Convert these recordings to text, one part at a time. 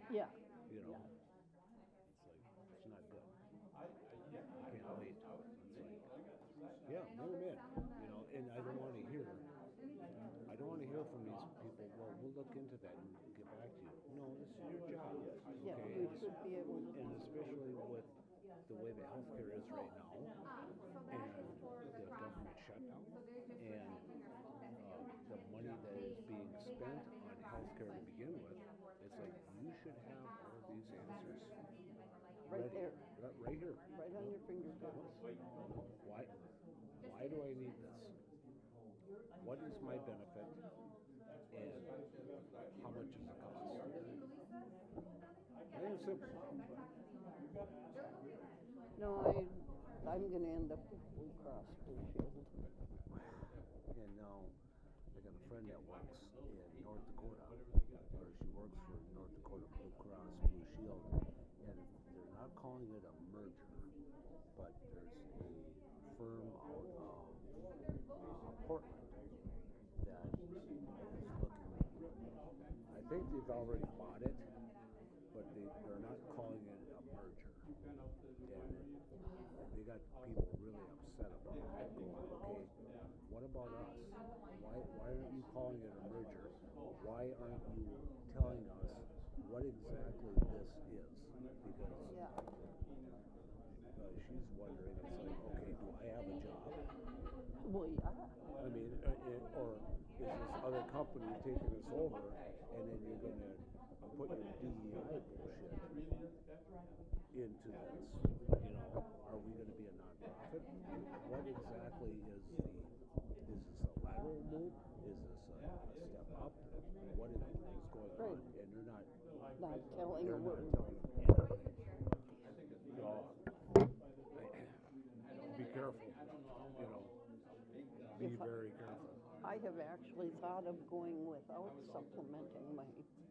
Yeah. You know, it's like, it's not good. I can't wait. It's like, yeah, bring them in. You know, and I don't want to hear from these people, well, we'll look into that and get back to you. No, this is your job. Yeah, Okay? you should be able to. And especially with the way the healthcare is right now, and the government shutdown, and the money that is being spent on healthcare to begin with, it's like you should have all these answers Right ready, there. right here. Right on your fingertips. Why do I need this? What is my benefit? And how much does it cost? Plain and simple. No, I'm going to end up with Blue Cross Blue Shield. And now I got a friend that works in North Dakota, or she works for North Dakota Blue Cross Blue Shield, and they're not calling it a merger, but there's a firm out of Portland that is looking. I think they've already bought it, but they're not calling it a merger. And they got people really upset about it. Going, okay, what about us? Why aren't you calling it a merger? Why aren't you telling us what exactly this is? Because she's wondering, it's like, okay, do I have a job? Well, yeah. I mean, or is this other company taking us over, and then you're going to put your DEI bullshit into this? You know, are we going to be a nonprofit? What exactly is this a lateral move? Is this a step up? What is going on? And they're not telling they're them not what telling them anything. So, be careful, you know, be very careful. I have actually thought of going without supplementing my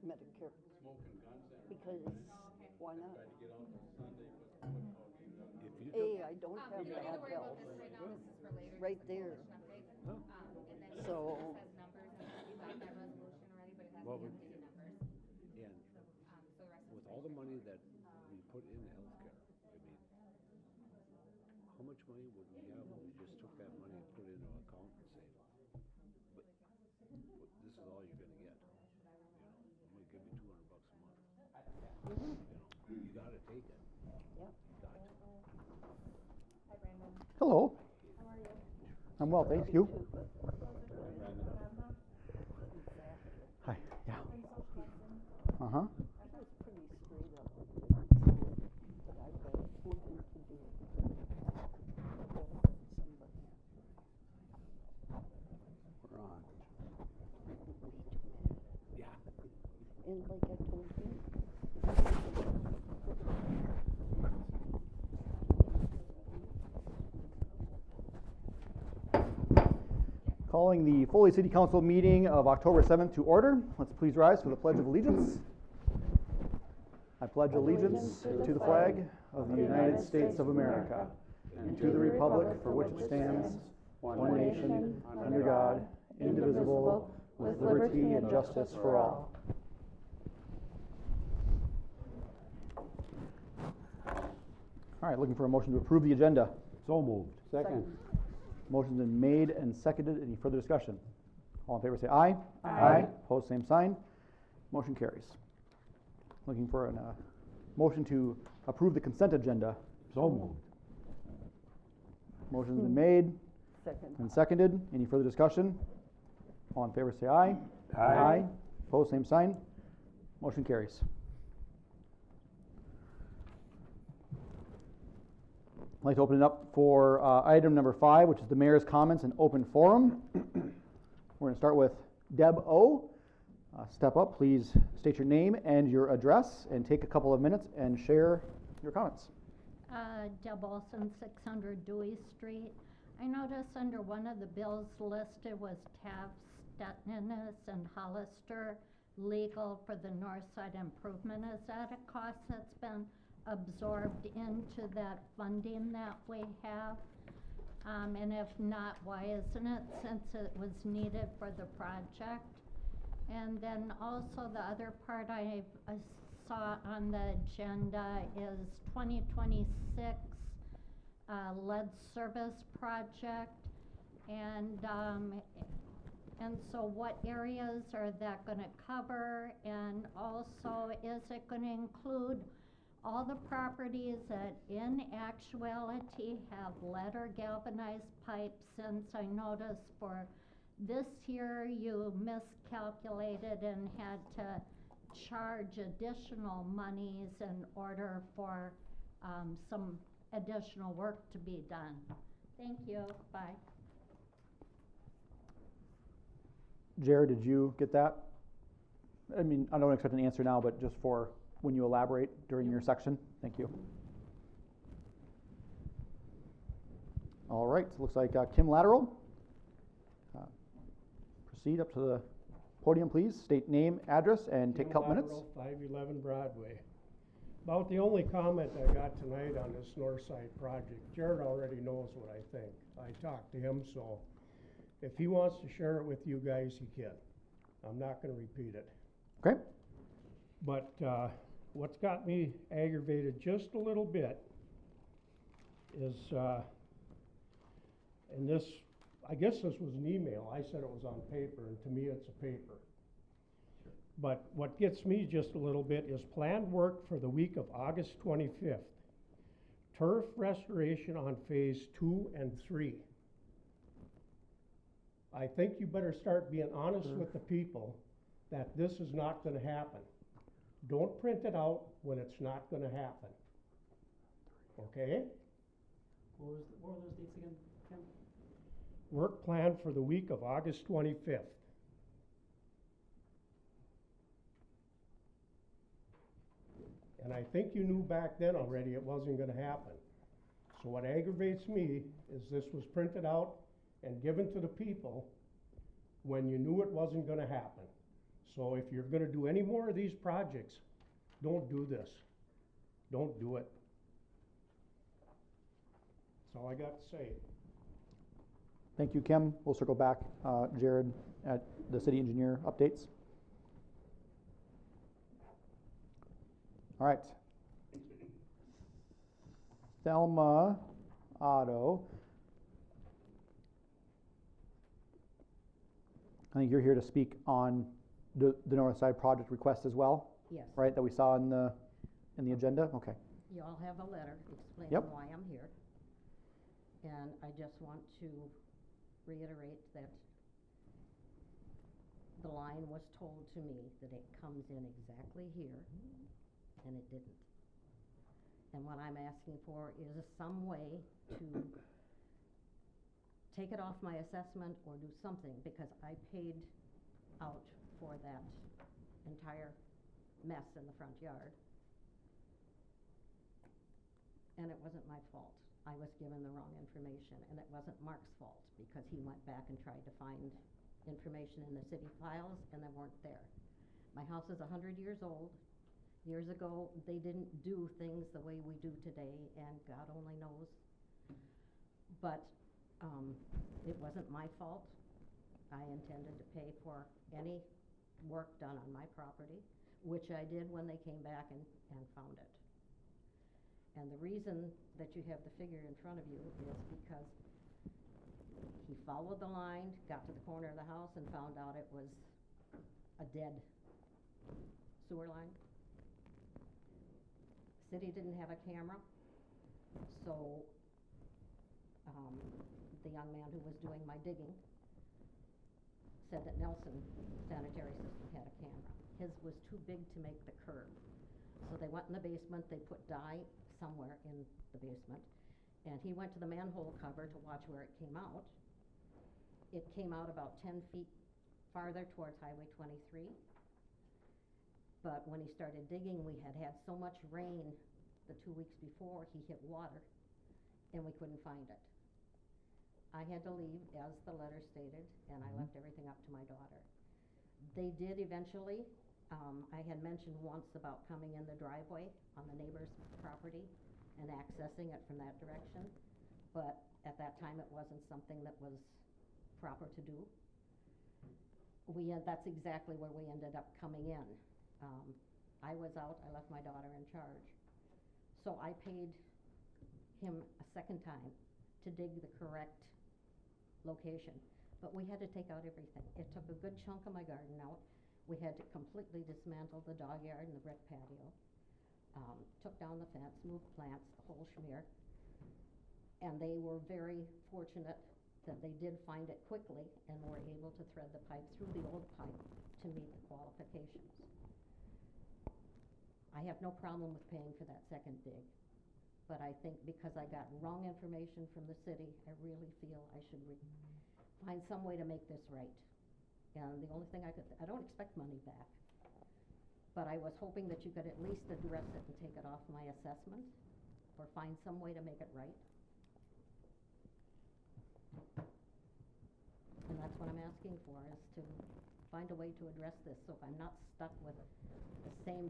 Medicare because why not? If you I don't have bad health right there. no. So, Well, and with all the money that we put in healthcare, I mean, how much money would we have if we just took that money and put it into an account and say, but this is all you're going to get. I'm going to give you $200 a month. You got to take it. yeah. Got to. Hi, Brandon. Hello. How are you? I'm well, thank you. Hi. Yeah. I'm social medicine. Uh-huh. That was pretty straight up. But I've got looking to do it. Somebody. We're on. Yeah. And like I told you, Calling the Foley City Council meeting of October 7th to order. Let's please rise for the Pledge of Allegiance. I pledge allegiance to the flag of the United States of America and to the republic for which it stands, one nation, under God, indivisible, with liberty and justice for all. All right, looking for a motion to approve the agenda. So moved. Second. Motion's been made and seconded. Any further discussion? All in favor say aye. Aye. Opposed, same sign. Motion carries. Looking for a motion to approve the consent agenda. So moved. Motion's been made second. and seconded. Any further discussion? All in favor say aye. Aye. Opposed, same sign. Motion carries. I'd like to open it up for item number 5, which is the mayor's comments and open forum. We're going to start with Deb O. Step up, please state your name and your address and take a couple of minutes and share your comments. Deb Olson, 600 Dewey Street. I noticed under one of the bills listed was Taft, Stettinus, and Hollister legal for the Northside improvement. Is that a cost that's been absorbed into that funding that we have? And if not, why isn't it, since it was needed for the project? And then also the other part, I've saw on the agenda is 2026 lead service project. And so what areas are that gonna cover? And also, is it gonna include all the properties that in actuality have lead or galvanized pipes? Since I noticed for this year you miscalculated and had to charge additional monies in order for some additional work to be done. Thank you, bye. Jared, did you get that? I mean, I don't expect an answer now, but just for when you elaborate during your section. Thank you. All right, looks like Kim Lateral. Proceed up to the podium, please. State name, address, and take a couple minutes. 511 Broadway. About the only comment I got tonight on this Northside project, Jared already knows what I think. I talked to him, so if he wants to share it with you guys, he can. I'm not going to repeat it. Okay. But what's got me aggravated just a little bit is, and this, I guess this was an email. I said it was on paper, and to me it's a paper. But what gets me just a little bit is planned work for the week of August 25th. Turf restoration on phase 2 and 3. I think you better start being honest with the people that this is not going to happen. Don't print it out when it's not going to happen. Okay? What were those dates again, Ken? Work planned for the week of August 25th. And I think you knew back then already it wasn't going to happen. So what aggravates me is this was printed out and given to the people when you knew it wasn't going to happen. So if you're going to do any more of these projects, don't do this. Don't do it. That's all I got to say. Thank you, Kim. We'll circle back, Jared, at the city engineer updates. All right. Thelma Otto. I think you're here to speak on the Northside project request as well, Yes. right? That we saw in the agenda. Okay. You all have a letter explaining Yep. why I'm here. And I just want to reiterate that the line was told to me that it comes in exactly here, and it didn't. And what I'm asking for is some way to take it off my assessment or do something, because I paid out for that entire mess in the front yard. And it wasn't my fault. I was given the wrong information, and it wasn't Mark's fault, because he went back and tried to find information in the city files, and they weren't there. My house is 100 years old. Years ago, they didn't do things the way we do today, and God only knows. But it wasn't my fault. I intended to pay for any work done on my property, which I did when they came back and found it. And the reason that you have the figure in front of you is because he followed the line, got to the corner of the house, and found out it was a dead sewer line. City didn't have a camera, so the young man who was doing my digging said that Nelson sanitary system had a camera. His was too big to make the curb. So they went in the basement, they put dye somewhere in the basement, and he went to the manhole cover to watch where it came out. It came out about 10 feet farther towards Highway 23. But when he started digging, we had had so much rain the 2 weeks before, he hit water, and we couldn't find it. I had to leave, as the letter stated, and I left everything up to my daughter. They did eventually. I had mentioned once about coming in the driveway on the neighbor's property and accessing it from that direction, but at that time it wasn't something that was proper to do. That's exactly where we ended up coming in. I was out, I left my daughter in charge. So I paid him a second time to dig the correct location. But we had to take out everything. It took a good chunk of my garden out. We had to completely dismantle the dog yard and the brick patio. Took down the fence, moved plants, the whole schmear. And they were very fortunate that they did find it quickly and were able to thread the pipe through the old pipe to meet the qualifications. I have no problem with paying for that second dig, but I think because I got wrong information from the city, I really feel I should find some way to make this right. And the only thing I don't expect money back, but I was hoping that you could at least address it and take it off my assessment, or find some way to make it right. And that's what I'm asking for, is to find a way to address this, so if I'm not stuck with the same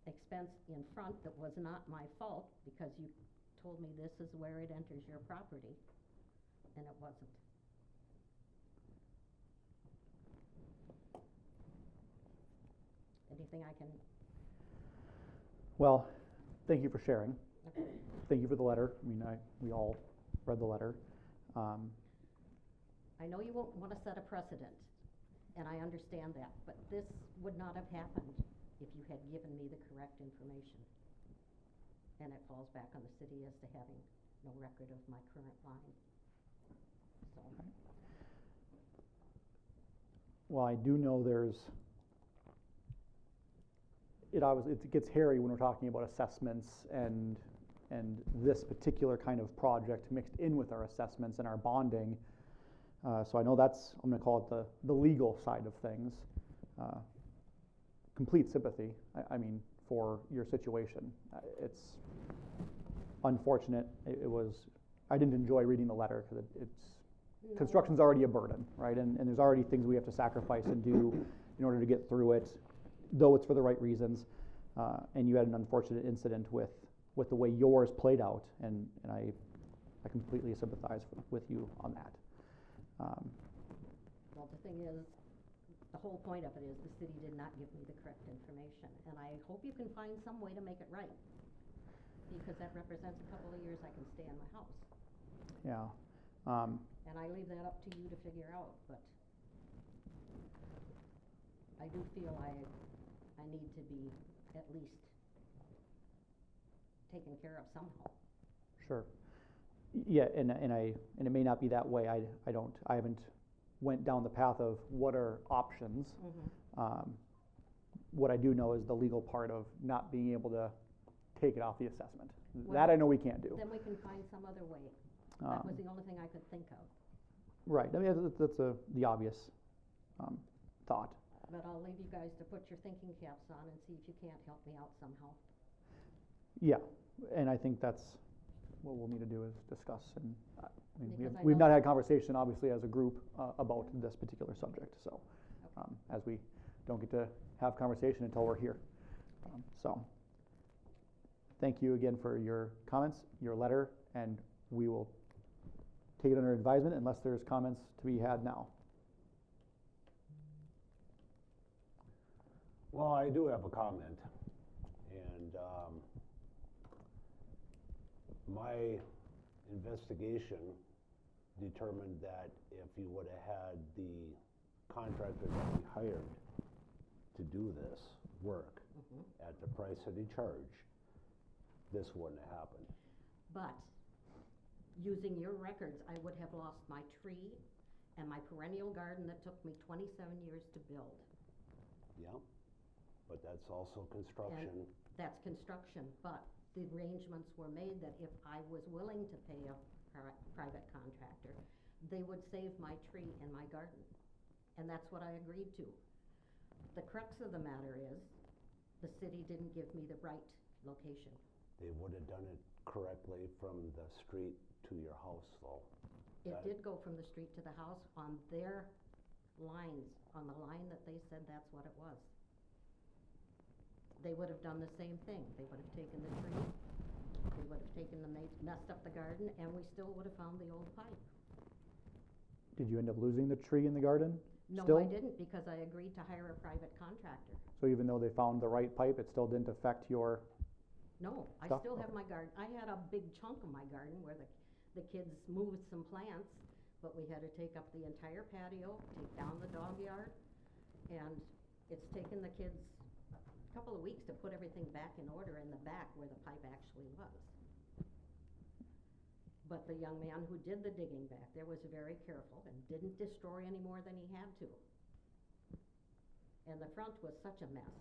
expense in front that was not my fault, because you told me this is where it enters your property, and it wasn't. Anything I can? Well, thank you for sharing. Okay. Thank you for the letter. I mean, we all read the letter. I know you won't want to set a precedent, and I understand that, but this would not have happened if you had given me the correct information. And it falls back on the city as to having no record of my current line. So. Well, I do know it gets hairy when we're talking about assessments and this particular kind of project mixed in with our assessments and our bonding. So I know that's, I'm going to call it the legal side of things. Complete sympathy, I mean, for your situation. It's unfortunate. I didn't enjoy reading the letter because construction's already a burden, right? And there's already things we have to sacrifice and do in order to get through it, though it's for the right reasons. And you had an unfortunate incident with the way yours played out, and I completely sympathize with you on that. Well, the thing is, the whole point of it is the city did not give me the correct information, and I hope you can find some way to make it right, because that represents a couple of years I can stay in my house. Yeah. And I leave that up to you to figure out, but I do feel I need to be at least taken care of somehow. Sure. Yeah, and it may not be that way. I haven't went down the path of what are options. Mm-hmm. What I do know is the legal part of not being able to take it off the assessment. Well, that I know we can't do. Then we can find some other way. That was the only thing I could think of. Right. I mean, that's the obvious thought. But I'll leave you guys to put your thinking caps on and see if you can't help me out somehow. Yeah, and I think that's what we'll need to do is discuss. And I we've not had conversation, obviously, as a group about this particular subject. So, okay. As we don't get to have conversation until we're here. So, thank you again for your comments, your letter, and we will take it under advisement unless there's comments to be had now. Well, I do have a comment, and my investigation determined that if you would have had the contractor that we hired to do this work at the price that he charged, this wouldn't have happened. But using your records, I would have lost my tree and my perennial garden that took me 27 years to build. Yeah, but that's also construction. And that's construction, but the arrangements were made that if I was willing to pay a private contractor, they would save my tree and my garden. And that's what I agreed to. The crux of the matter is, the city didn't give me the right location. They would have done it correctly from the street to your house, though. It did go from the street to the house on their lines, on the line that they said that's what it was. They would have done the same thing. They would have taken the tree, they would have messed up the garden, and we still would have found the old pipe. Did you end up losing the tree in the garden? No, Still? I didn't, because I agreed to hire a private contractor. So even though they found the right pipe, it still didn't affect your, No, I Stuff? still have my garden. I had a big chunk of my garden where the kids moved some plants, but we had to take up the entire patio, take down the dog yard, and it's taken the kids a couple of weeks to put everything back in order in the back where the pipe actually was. But the young man who did the digging back there was very careful and didn't destroy any more than he had to. And the front was such a mess.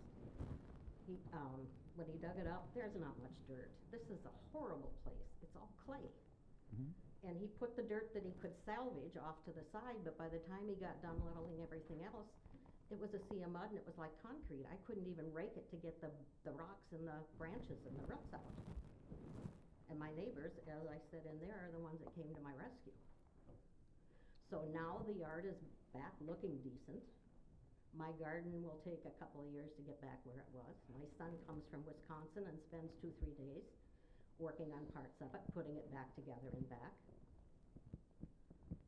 When he dug it up, there's not much dirt. This is a horrible place. It's all clay. Mhm. And he put the dirt that he could salvage off to the side, but by the time he got done leveling everything else, it was a sea of mud and it was like concrete. I couldn't even rake it to get the rocks and the branches and the roots out. And my neighbors, as I said in there, are the ones that came to my rescue. So now the yard is back looking decent. My garden will take a couple of years to get back where it was. My son comes from Wisconsin and spends 2-3 days working on parts of it, putting it back together and back.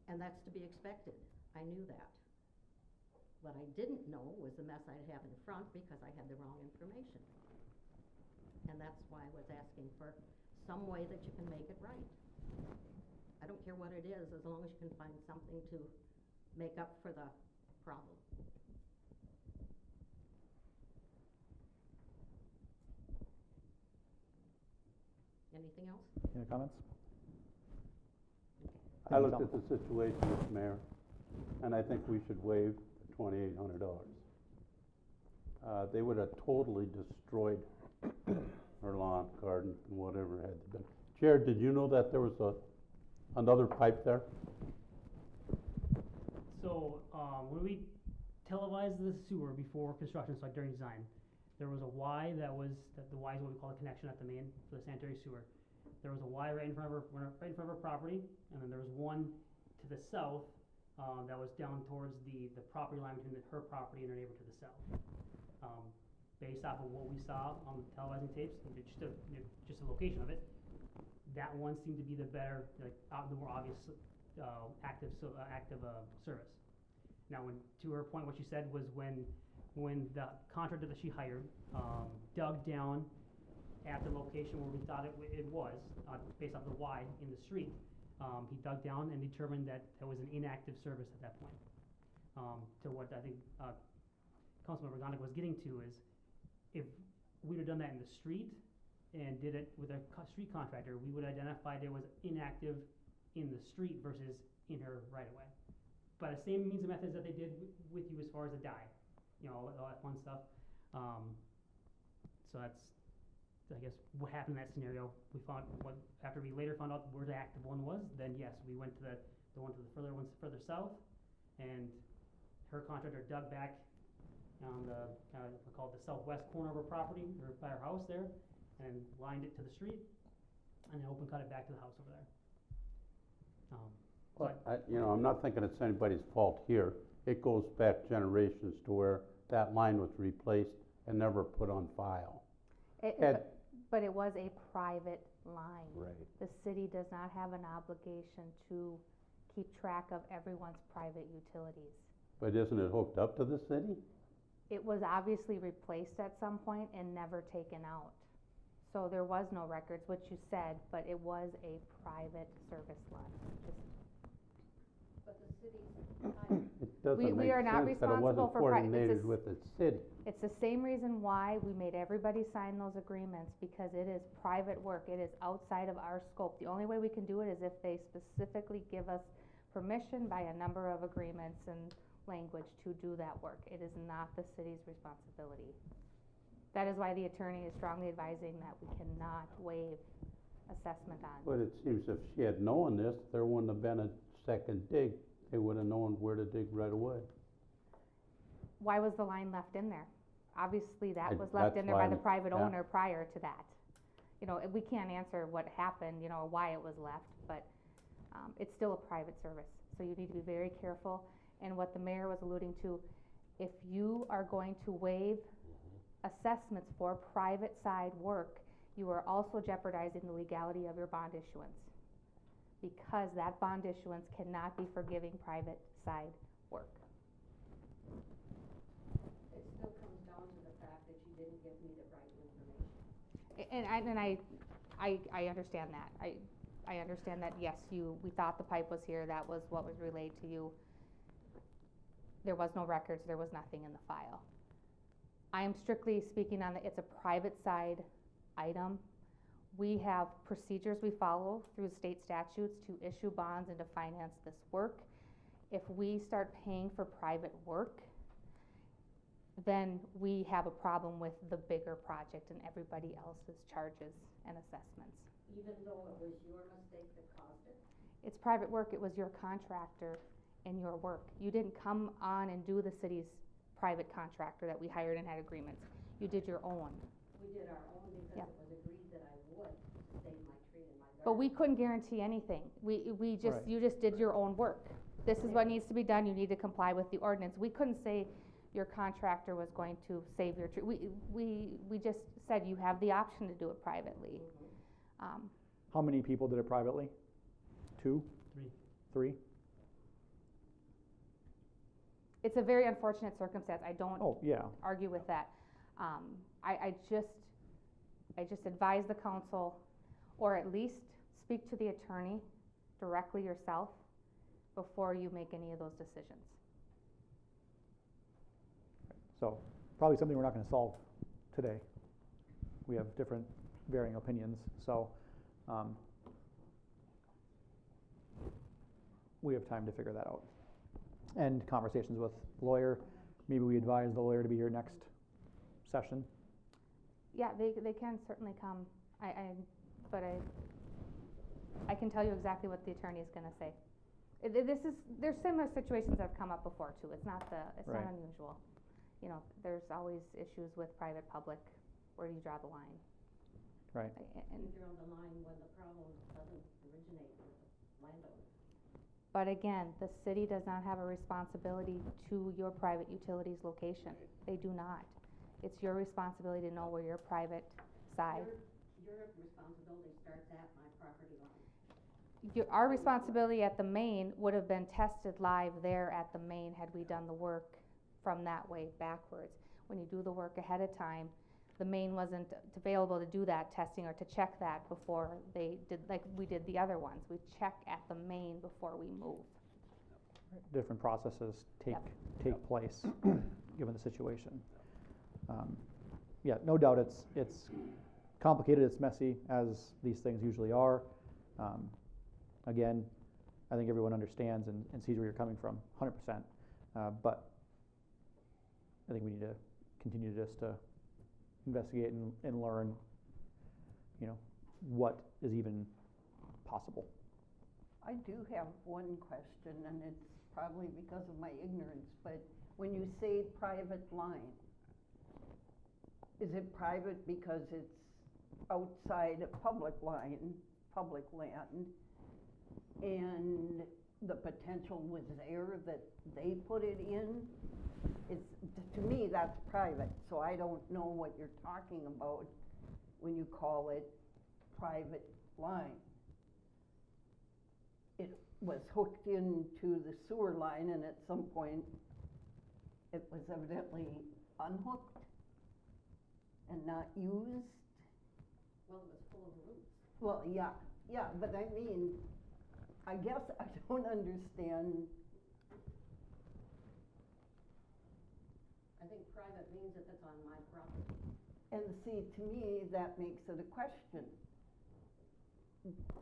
And that's to be expected. I knew that. What I didn't know was the mess I'd have in front because I had the wrong information. And that's why I was asking for some way that you can make it right. I don't care what it is, as long as you can find something to make up for the problem. Anything else? Any comments? I looked at the situation, Mr. Mayor, and I think we should waive the $2,800. They would have totally destroyed her lawn, garden, and whatever had been. Chair, did you know that there was another pipe there? So, when we televised the sewer before construction, so like during design, there was a Y the Y is what we call a connection at the main for the sanitary sewer. There was a Y right in front of our property, and then there was one to the south, that was down towards the property line between her property and her neighbor to the south. Based off of what we saw on the televising tapes, and just the location of it, that one seemed to be the better, the more obvious, active service. Now, to her point, what she said was when the contractor that she hired dug down at the location where we thought it was, based off the Y in the street, he dug down and determined that there was an inactive service at that point. To what I think Councilmember Gondik was getting to is, if we'd have done that in the street and did it with a street contractor, we would identify it was inactive in the street versus in her right of way. By the same means and methods that they did with you as far as a dye, all that fun stuff. So that's, I guess, what happened in that scenario. We found after we later found out where the active one was, then yes, we went to the one to the further south, and her contractor dug back on the we call it the southwest corner of her property, or by her house there, and lined it to the street, and then open cut it back to the house over there. I'm not thinking it's anybody's fault here. It goes back generations to where that line was replaced and never put on file. But it was a private line. Right. The city does not have an obligation to keep track of everyone's private utilities. But isn't it hooked up to the city? It was obviously replaced at some point and never taken out. So there was no records, which you said, but it was a private service line. But the city's It doesn't We make are not sense that it responsible wasn't for coordinated with the city. It's the same reason why we made everybody sign those agreements, because it is private work. It is outside of our scope. The only way we can do it is if they specifically give us permission by a number of agreements and language to do that work. It is not the city's responsibility. That is why the attorney is strongly advising that we cannot waive assessment on. But it seems if she had known this, there wouldn't have been a second dig. They would have known where to dig right away. Why was the line left in there? Obviously, that was left in there by the private owner prior to that. We can't answer what happened, or why it was left, but it's still a private service. So you need to be very careful. And what the mayor was alluding to, if you are going to waive assessments for private side work, you are also jeopardizing the legality of your bond issuance, because that bond issuance cannot be forgiving private side work. give me the right information. And I understand that. I understand that, yes, we thought the pipe was here, that was what was relayed to you. There was no records, there was nothing in the file. I am strictly speaking on it's a private side item. We have procedures we follow through state statutes to issue bonds and to finance this work. If we start paying for private work, then we have a problem with the bigger project and everybody else's charges and assessments. Even though it was your mistake that caused it? It's private work, it was your contractor and your work. You didn't come on and do the city's private contractor that we hired and had agreements. You did your own. We did our own because Yeah. it was agreed that I would save my tree and my garden. But we couldn't guarantee anything. We just, Right. you just did your own work. This is what needs to be done, you need to comply with the ordinance. We couldn't say your contractor was going to save your tree. We just said you have the option to do it privately. How many people did it privately? 2? 3? It's a very unfortunate circumstance, I don't Oh, yeah. argue with that. I just advise the council, or at least speak to the attorney directly yourself before you make any of those decisions. So, probably something we're not gonna solve today. We have different varying opinions, so, we have time to figure that out. And conversations with the lawyer, maybe we advise the lawyer to be here next session. Yeah, they can certainly come, but I can tell you exactly what the attorney is gonna say. There's similar situations that have come up before too, it's not Right. unusual. You know, there's always issues with private, public, where do you draw the line? Right. You draw the line when the problem doesn't originate with the landowner. But again, the city does not have a responsibility to your private utilities location. They do not. It's your responsibility to know where your private side. Your responsibility starts at my property line. Our responsibility at the main would have been tested live there at the main had we done the work from that way backwards. When you do the work ahead of time, the main wasn't available to do that testing or to check that before they did, like we did the other ones. We check at the main before we move. Different processes take place, given the situation. Yeah, no doubt it's complicated, it's messy, as these things usually are. Again, I think everyone understands and sees where you're coming from, 100%. But I think we need to continue just to investigate and learn, what is even possible. I do have one question, and it's probably because of my ignorance, but when you say private line, is it private because it's outside a public line, public land, and the potential was there that they put it in? To me, that's private, so I don't know what you're talking about when you call it private line. It was hooked into the sewer line, and at some point, it was evidently unhooked and not used. Well, it was full of roots. Well, yeah, but I mean, I guess I don't understand. I think private means if it's on my property. And see, to me, that makes it a question.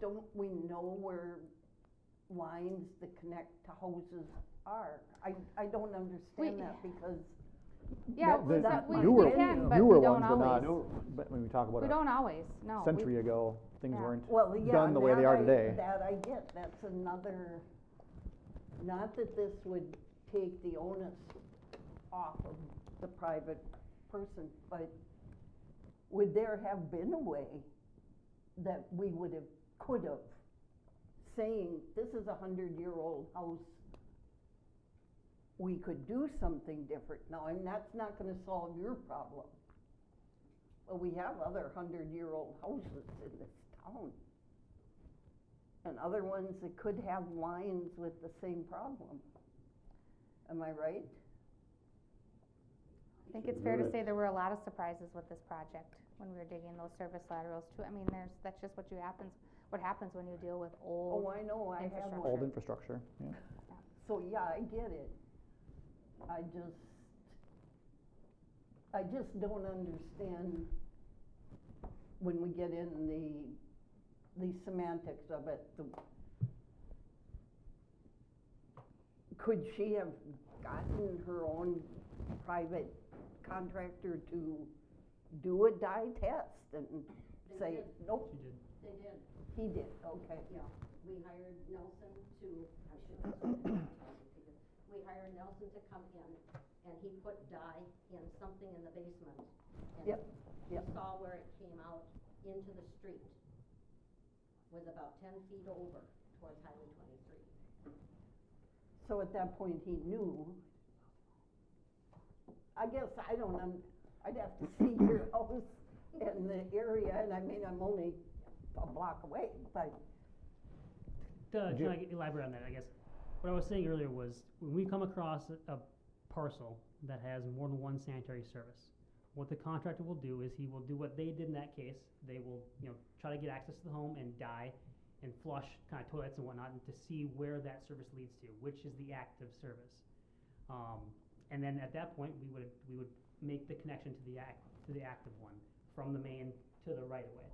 Don't we know where lines that connect to houses are? I don't understand that because. Yeah, The we newer can, but newer we don't ones, but always. not, but when we talk about We a don't always, no. century ago, things Yeah. weren't Well, yeah, done the way they are today. That I get, that's another, not that this would take the onus off of the private person, but would there have been a way that we could have, saying, this is 100-year-old house, we could do something different now, and that's not gonna solve your problem. But we have other 100-year-old houses in this town. And other ones that could have lines with the same problem. Am I right? I think it's fair to say there were a lot of surprises with this project when we were digging those service laterals too. I mean, that's just what happens when you deal with old Oh, I know, I have infrastructure. one. Old infrastructure, yeah. So, yeah, I get it. I just don't understand when we get in the semantics of it. Could she have gotten her own private contractor to do a dye test and They say, did. nope, She did. They did, he did, okay. yeah. We hired Nelson to, we hired Nelson to come in, and he put dye in something in the basement. And Yep, yep. we saw where it came out into the street, was about 10 feet over towards Highway 23. So at that point, he knew. I guess I'd have to see your house and the area, and I mean, I'm only a block away, but, Can I elaborate on that, I guess? What I was saying earlier was, when we come across a parcel that has more than one sanitary service, what the contractor will do is he will do what they did in that case. They will, try to get access to the home and dye and flush kind of toilets and whatnot, and to see where that service leads to, which is the active service. And then at that point, we would make the connection to the active one from the main to the right of way.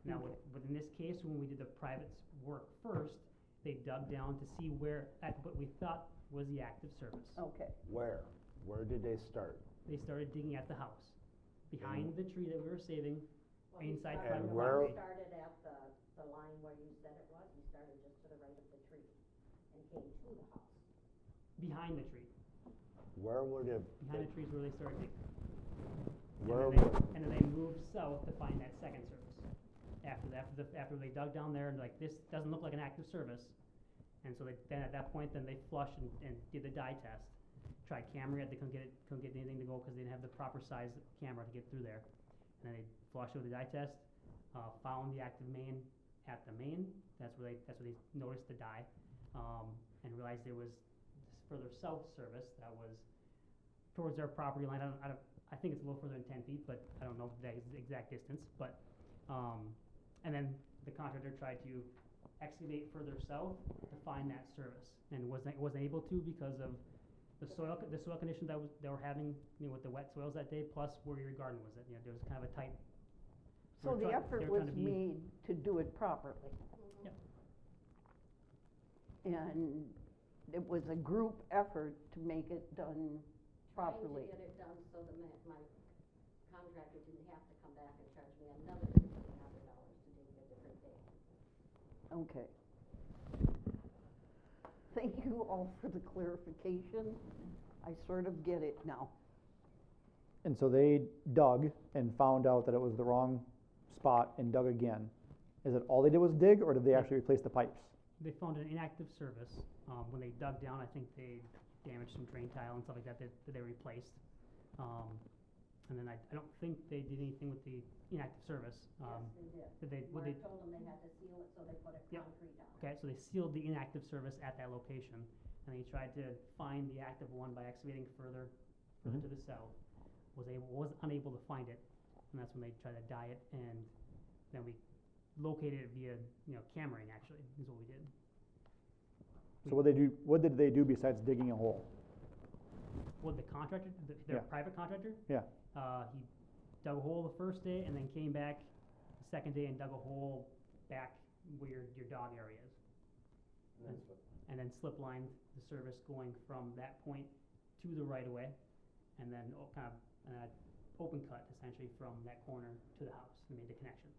Now, but in this case, when we did the private work first, they dug down to see what we thought was the active service. okay. Where did they start? They started digging at the house, behind the tree that we were saving, Well, he inside started- private where- He started at the line where you said it was, he started just to the right of the tree and came to the house. behind the tree. Where would it, Behind the trees where they started digging. where And then would, and then they moved south to find that second service. After they dug down there and like, this doesn't look like an active service. And so then at that point, then they flushed and did the dye test. Tried camera it, they couldn't get anything to go because they didn't have the proper size camera to get through there. And then they flushed with the dye test, found the active main at the main. That's where they noticed the dye, and realized there was this further south service that was towards their property line. I think it's a little further than 10 feet, but I don't know the exact distance. But and then the contractor tried to excavate further south to find that service, and wasn't able to because of the soil conditions they were having, with the wet soils that day, plus where your garden was at. There was kind of a tight. So the they effort were was trying to be- made to do it properly. Yep. And it was a group effort to make it done properly. Trying to get it done so my contractor didn't have to come back and charge me another $1,600 to dig a different day. Okay. Thank you all for the clarification. I sort of get it now. And so they dug and found out that it was the wrong spot and dug again. Is it all they did was dig, or did they actually replace the pipes? They found an inactive service. When they dug down, I think they damaged some drain tile and stuff like that they replaced. And then I don't think they did anything with the inactive service. Yes, they did. Did they? Mark told them they had to seal it, so they put Yep. concrete down. Okay, so they sealed the inactive service at that location, and they tried to find the active one by excavating further to the south. Was unable to find it, and that's when they tried to dye it, and then we located it via cameraing. Actually, is what we did. So what did they do besides digging a hole? What the contractor, their Yeah. private contractor? Yeah. He dug a hole the first day and then came back the second day and dug a hole back where your dog area is. And then slip lined the service going from that point to the right of way, and then kind of open cut essentially from that corner to the house and made the connection.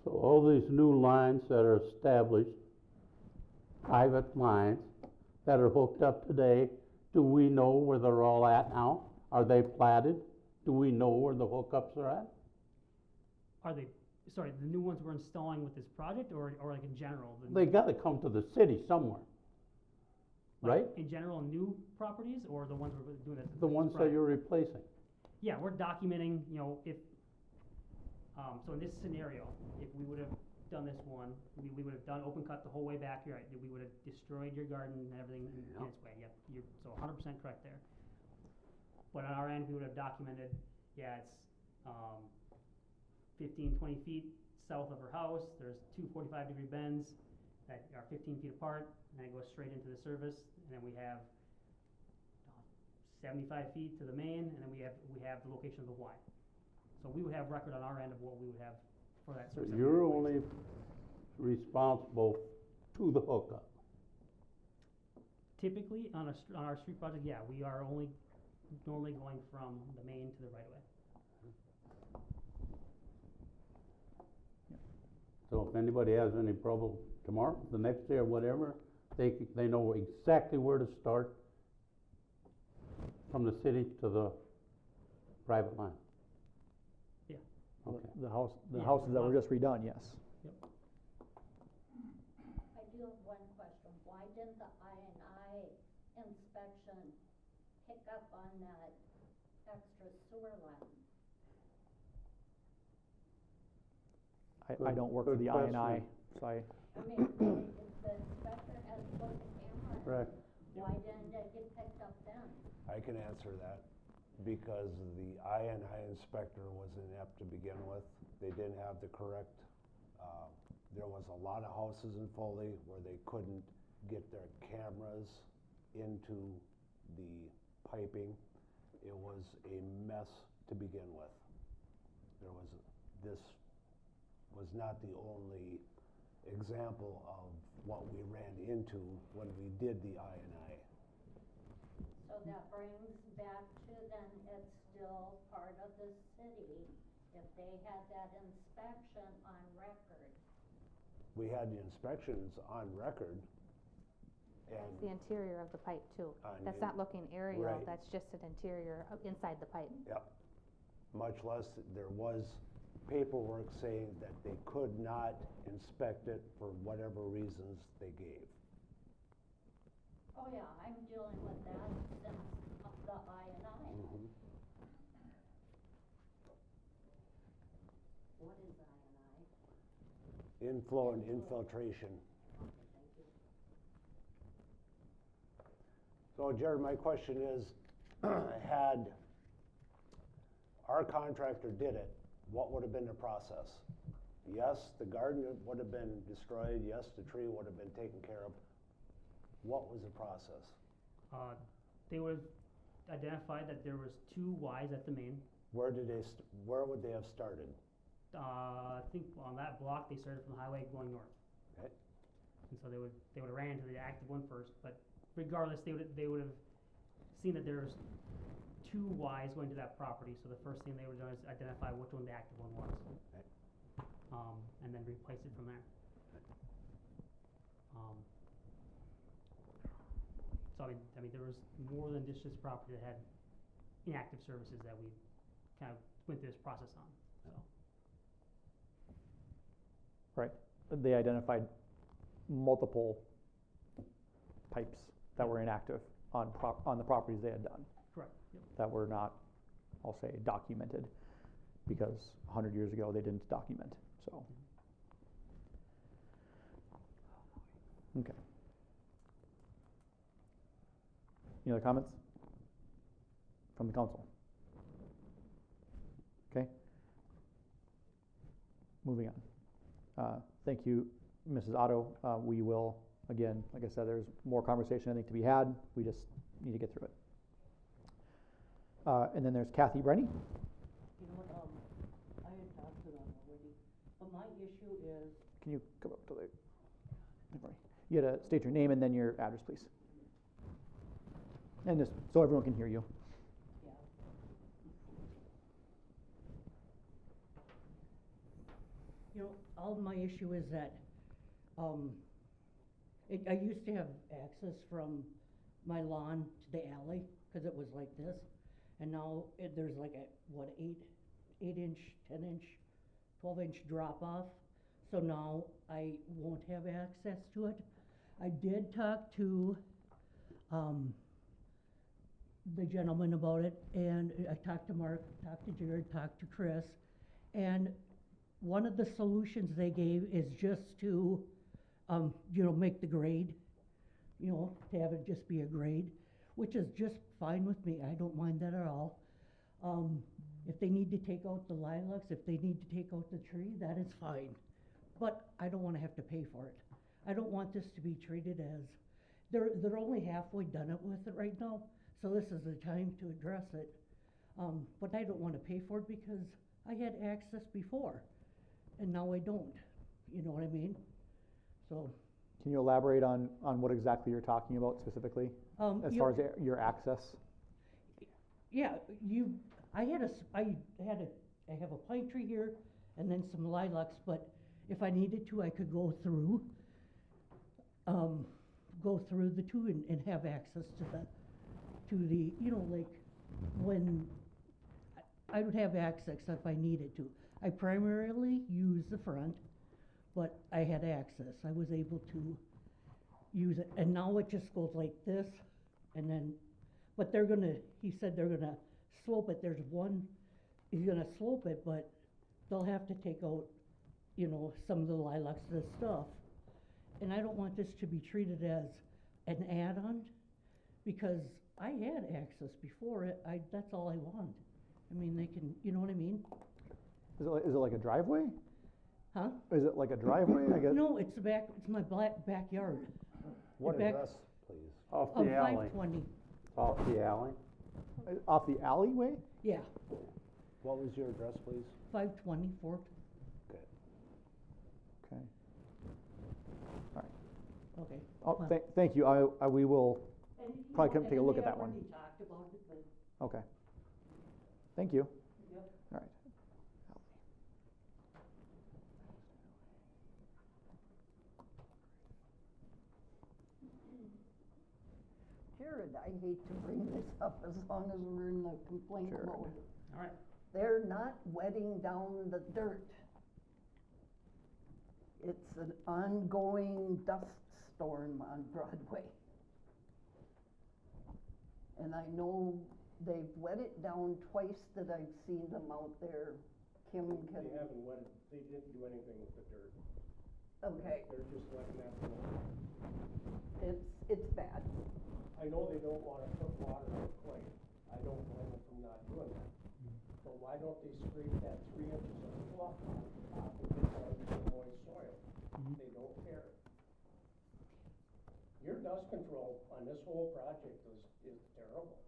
So all these new lines that are established, private lines that are hooked up today, do we know where they're all at now? Are they platted? Do we know where the hookups are at? Are they, sorry, the new ones we're installing with this project, or like in general? They gotta come to the city somewhere, Like right? in general, new properties, or the ones we're doing this? The this ones that project? you're replacing. Yeah, we're documenting, if, so in this scenario, if we would have done this one, we would have done open cut the whole way back, you're right, we would have destroyed your garden and everything in its way, yep, you're so 100% correct there. But on our end, we would have documented, yeah, it's 15, 20 feet south of her house, there's two 45-degree bends that are 15 feet apart, and then it goes straight into the service, and then we have 75 feet to the main, and then we have the location of the Y. So we would have record on our end of what we would have for that So service. that we you're replaced. only responsible to the hookup. Typically, on our street project, yeah, we are only normally going from the main to the right of way. So if anybody has any trouble tomorrow, the next day or whatever, they know exactly where to start from the city to the private line. Yeah. Okay. The Yeah, houses that were just redone, yes. I do have one question. Why didn't the I&I inspection pick up on that extra sewer line? I don't work for Good the I&I, question. so I mean, if the inspector has put the camera in, Correct. why didn't it get picked up then? I can answer that, because the I&I inspector was inept to begin with. They didn't have the correct, there was a lot of houses in Foley where they couldn't get their cameras into the piping. It was a mess to begin with. This was not the only example of what we ran into when we did the I&I. So that brings back to then it's still part of the city if they had that inspection on record. We had the inspections on record, and The interior of the pipe too. On That's the- not looking aerial, right. that's just an interior inside the pipe. yep, much less there was paperwork saying that they could not inspect it for whatever reasons they gave. Oh yeah, I'm dealing with that since the I&I. What is I&I? Inflow and infiltration. Okay, thank you. So Jared, my question is, had our contractor did it, what would have been the process? Yes, the garden would have been destroyed, yes, the tree would have been taken care of. What was the process? They would have identified that there was two Ys at the main. Where would they have started? I think on that block, they started from the highway going north. Okay. And so they would have ran into the active one first, but regardless, they would have seen that there's two Ys going to that property, so the first thing they would have done is identify which one the active one was. Okay. And then replace it from there. So I mean, there was more than just this property that had inactive services that we kind of went through this process on, so. Right. They identified multiple pipes that were inactive on the properties they had done, Correct, yep. that were not, I'll say, documented, because 100 years ago they didn't document, so. Okay. Any other comments from the council? Okay. Moving on. Thank you, Mrs. Otto. We will, again, like I said, there's more conversation I think to be had. We just need to get through it. And then there's Kathy Brenny. You know what, I had talked to them already, but my issue is, Can you come up to the, you gotta state your name and then your address, please. And just so everyone can hear you. yeah. You know, all my issue is that, I used to have access from my lawn to the alley, cause it was like this. And now there's like a, 8-inch, 10-inch, 12-inch drop off. So now I won't have access to it. I did talk to, the gentleman about it, and I talked to Mark, talked to Jared, talked to Chris, and one of the solutions they gave is just to, make the grade, to have it just be a grade, which is just fine with me. I don't mind that at all. If they need to take out the lilacs, if they need to take out the tree, that is fine. But I don't wanna have to pay for it. I don't want this to be treated as, they're only halfway done it with it right now, so this is the time to address it. But I don't wanna pay for it because I had access before, and now I don't, you know what I mean? So, Can you elaborate on what exactly you're talking about specifically, as far as your access? yeah, I have a pine tree here and then some lilacs, but if I needed to, I could go through the two and have access to the, like, when, I would have access if I needed to. I primarily use the front, but I had access. I was able to use it, and now it just goes like this, and then, but he said they're gonna slope it. He's gonna slope it, but they'll have to take out, some of the lilacs, this stuff. And I don't want this to be treated as an add-on, because I had access before it. That's all I want. I mean, they can, you know what I mean? Is it like a driveway? Huh? Is it like a driveway, I guess? No, it's my backyard. What back- address, please? Off Of the alley. 520, Off the alley? Off the alleyway? yeah, What was your address, please? 520 Fort, Okay. Okay. okay. Oh, Well, thank you. We will, Probably come take a look at that one. And they already talked about it, but okay. Thank you. Yep. All right. Jared, I hate to bring this up as long as we're in the complaint Jared. mode. All right. They're not wetting down the dirt. It's an ongoing dust storm on Broadway. And I know they've wet it down twice that I've seen them out there. Kim can, They haven't wetted, they didn't do anything with the dirt. okay, They're just letting that go. it's bad. I know they don't wanna put water on clay. I don't blame them for not doing that. But why don't they scrape that 3 inches of fluff off and get that into the moist soil? They don't care. Your dust control on this whole project is terrible.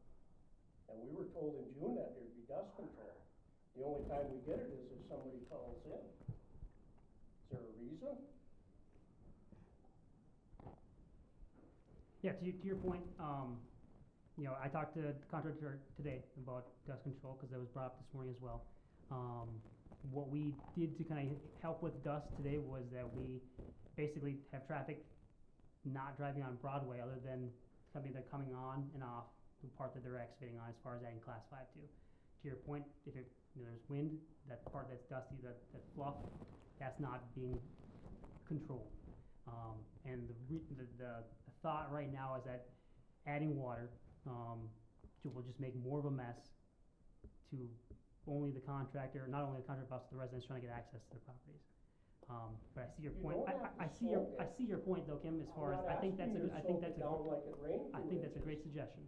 And we were told in June that there'd be dust control. The only time we get it is if somebody calls in. Is there a reason? Yeah, to your point, I talked to the contractor today about dust control, because that was brought up this morning as well. What we did to kind of help with dust today was that we basically have traffic not driving on Broadway other than they're coming on and off the part that they're excavating on, as far as adding class 5 to. To your point, if there's wind, that part that's dusty, that fluff, that's not being controlled. And the thought right now is that adding water will just make more of a mess to only the contractor, not only the contractor, but also the residents trying to get access to their properties. But I see your point. I see your point though, Kim, as far as, I think that's a great suggestion.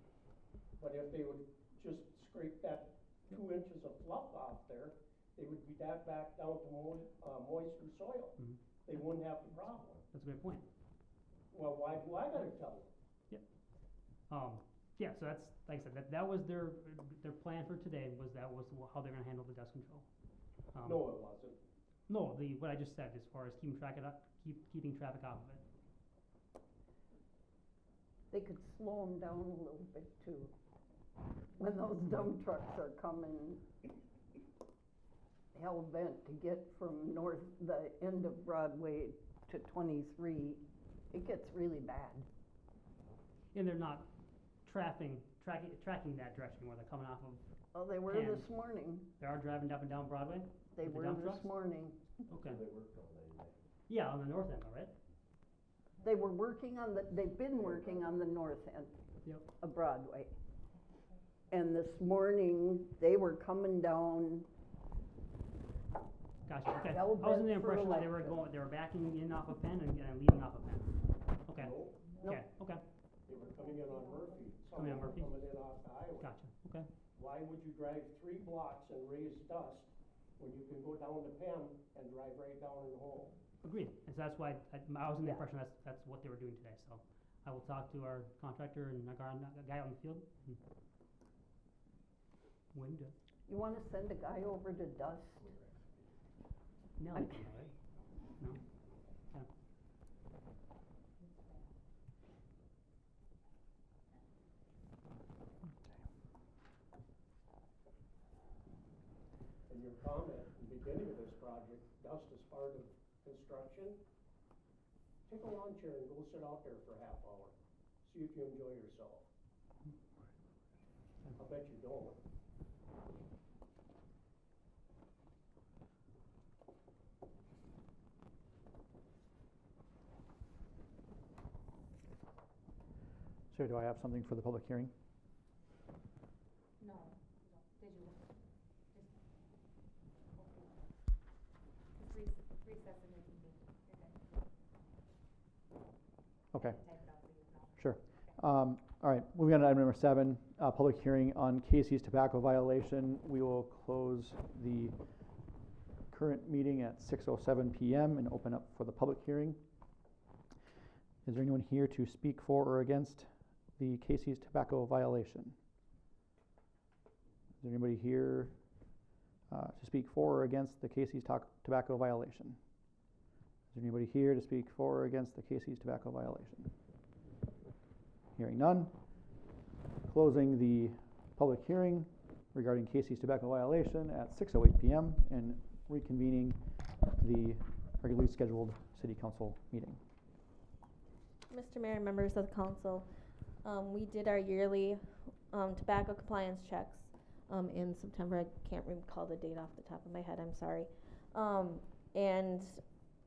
But if they would just scrape that 2 inches of fluff off there, they would be back down to moisture soil. They wouldn't have the problem. That's a great point. Well, why do I gotta tell them? Yeah, so that's, like I said, that was their plan for today, was how they're gonna handle the dust control. No, it wasn't. No, what I just said, as far as keeping traffic off of it. They could slow them down a little bit too. When those dump trucks are coming hell bent to get from the end of Broadway to 23, it gets really bad. And they're not tracking that direction where they're coming off of. Oh, they were And this morning. They are driving up and down Broadway? They With the were dump this trucks? morning. Okay. Yeah, on the north end, all right? They were they've been working on the north end Yep. of Broadway. And this morning, they were coming down Gotcha, okay. I Bell was under the bent for impression that they were electric. they were backing in off of Penn and leaving off of Penn. Okay, Nope, okay, okay, they were coming in on Murphy, some Coming of on them Murphy? coming in off the highway. gotcha, okay. Why would you drive 3 blocks and raise dust when you can go down to Penn and drive right down in the hole? Agreed, and so that's why I was under the Yeah. impression that's what they were doing today, so I will talk to our contractor and our guy out in the field. When do, You wanna send a guy over to dust? Nelly, can, right? No? Yeah. In your comment at the beginning of this project, dust is part of construction. Take a lawn chair and go sit out there for a half hour. See if you enjoy yourself. I bet you don't. Sir, do I have something for the public hearing? No, did you? Just recess and reconvene. You're good. Okay. Sure. All right, moving on to item number 7, public hearing on Casey's tobacco violation. We will close the current meeting at 6:07 PM and open up for the public hearing. Is there anyone here to speak for or against the Casey's tobacco violation? Is there anybody here to speak for or against the Casey's tobacco violation? Is there anybody here to speak for or against the Casey's tobacco violation? Hearing none. Closing the public hearing regarding Casey's tobacco violation at 6:08 PM and reconvening the regularly scheduled city council meeting. Mr. Mayor and members of the council, we did our yearly tobacco compliance checks in September. I can't recall the date off the top of my head, I'm sorry. And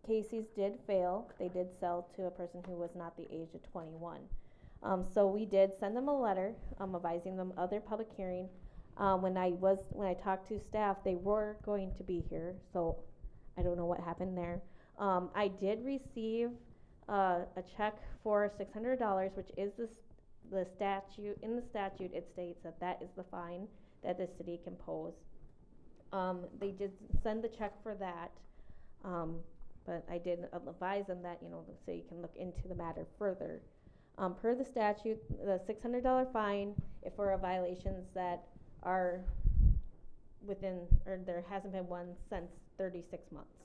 Casey's did fail. They did sell to a person who was not the age of 21. So we did send them a letter advising them of their public hearing. When I talked to staff, they were going to be here, so I don't know what happened there. I did receive a check for $600, which is the statute. In the statute, it states that is the fine that the city can pose. They did send the check for that, but I did advise them that, the city can look into the matter further. Per the statute, the $600 fine if for violations that are within, or there hasn't been one since 36 months.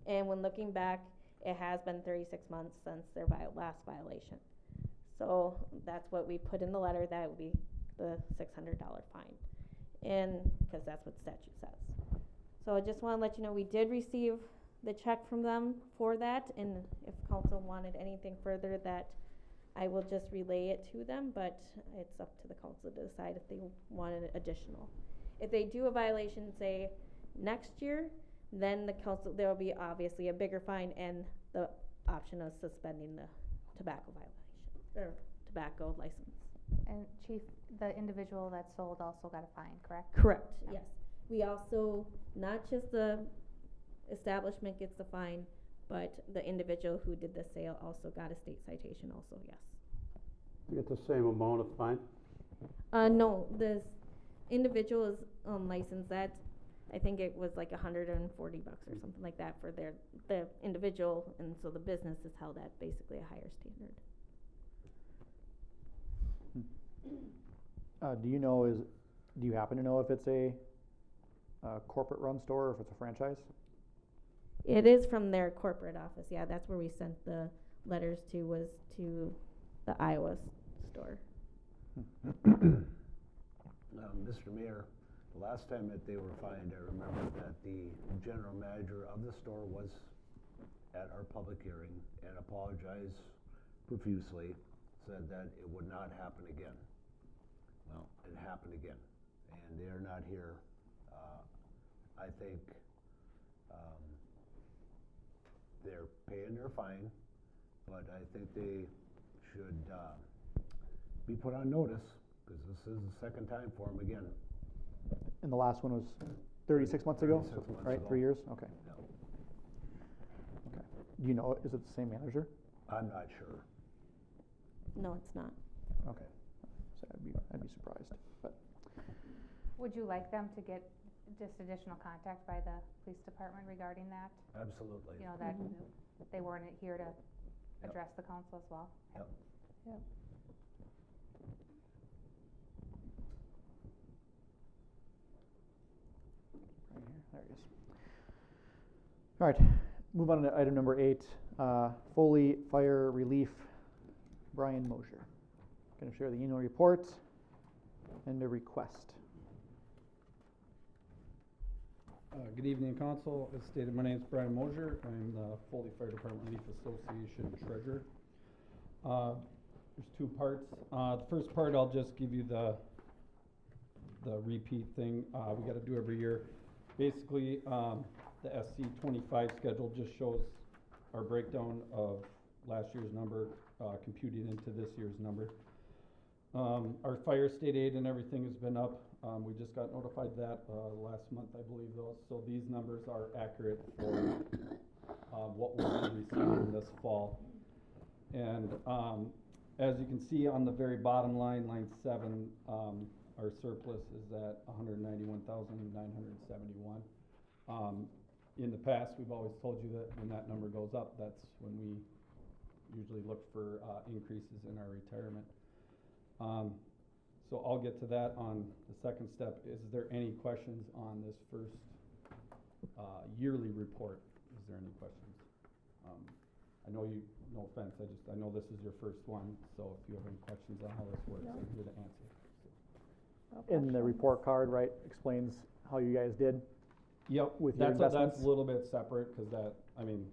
And when looking back, it has been 36 months since their last violation. So that's what we put in the letter, that would be the $600 fine. And, because that's what the statute says. So I just want to let you know, we did receive the check from them for that, and if council wanted anything further, that I will just relay it to them, but it's up to the council to decide if they wanted additional. If they do a violation, say, next year, then the council, there will be obviously a bigger fine and the option of suspending the tobacco violation, or tobacco license. And Chief, the individual that sold also got a fine, correct? Correct, Yeah. yes. We also, not just the establishment gets the fine, but the individual who did the sale also got a state citation also, yes. You get the same amount of fine? No, this individual is licensed that, I think it was like $140 or something like that for the individual, and so the business is held at basically a higher standard. Do you happen to know if it's a corporate run store or if it's a franchise? It is from their corporate office, yeah, that's where we sent the letters to, was to the Iowa store. Mr. Mayor, the last time that they were fined, I remember that the general manager of the store was at our public hearing and apologized profusely, said that it would not happen again. Well, it happened again, and they are not here. I think they're paying their fine, but I think they should be put on notice, because this is the second time for them again. And the last one was 36 months ago? 36 months Right, ago. 3 years, okay. Yeah. Okay. Do you know, is it the same manager? I'm not sure. No, it's not. Okay. So I'd be surprised, but, Would you like them to get just additional contact by the police department regarding that? Absolutely. You know, that Mhm. they weren't here to Yep. address the council as well? Yep. Yep. right here, there he is. All right, move on to item number 8, Foley Fire Relief, Brian Mosher. Going to share the annual report and the request. Good evening, council. As stated, my name is Brian Mosier. I'm the Foley Fire Department Relief Association treasurer. There's 2 parts. The first part, I'll just give you the repeat thing we got to do every year. Basically, the SC 25 schedule just shows our breakdown of last year's number computed into this year's number. Our fire state aid and everything has been up. We just got notified that last month, I believe, though. So these numbers are accurate for what we'll be receiving this fall. And as you can see on the very bottom line, line 7, our surplus is at $191,971. In the past, we've always told you that when that number goes up, that's when we usually look for increases in our retirement. So I'll get to that on the second step. Is there any questions on this first yearly report? Is there any questions? I know you, no offense, I know this is your first one, so if you have any questions on how this works, I'm here to answer. In the report card, right, explains how you guys did? Yep, With your that's investments? a little bit separate, cause that, I mean,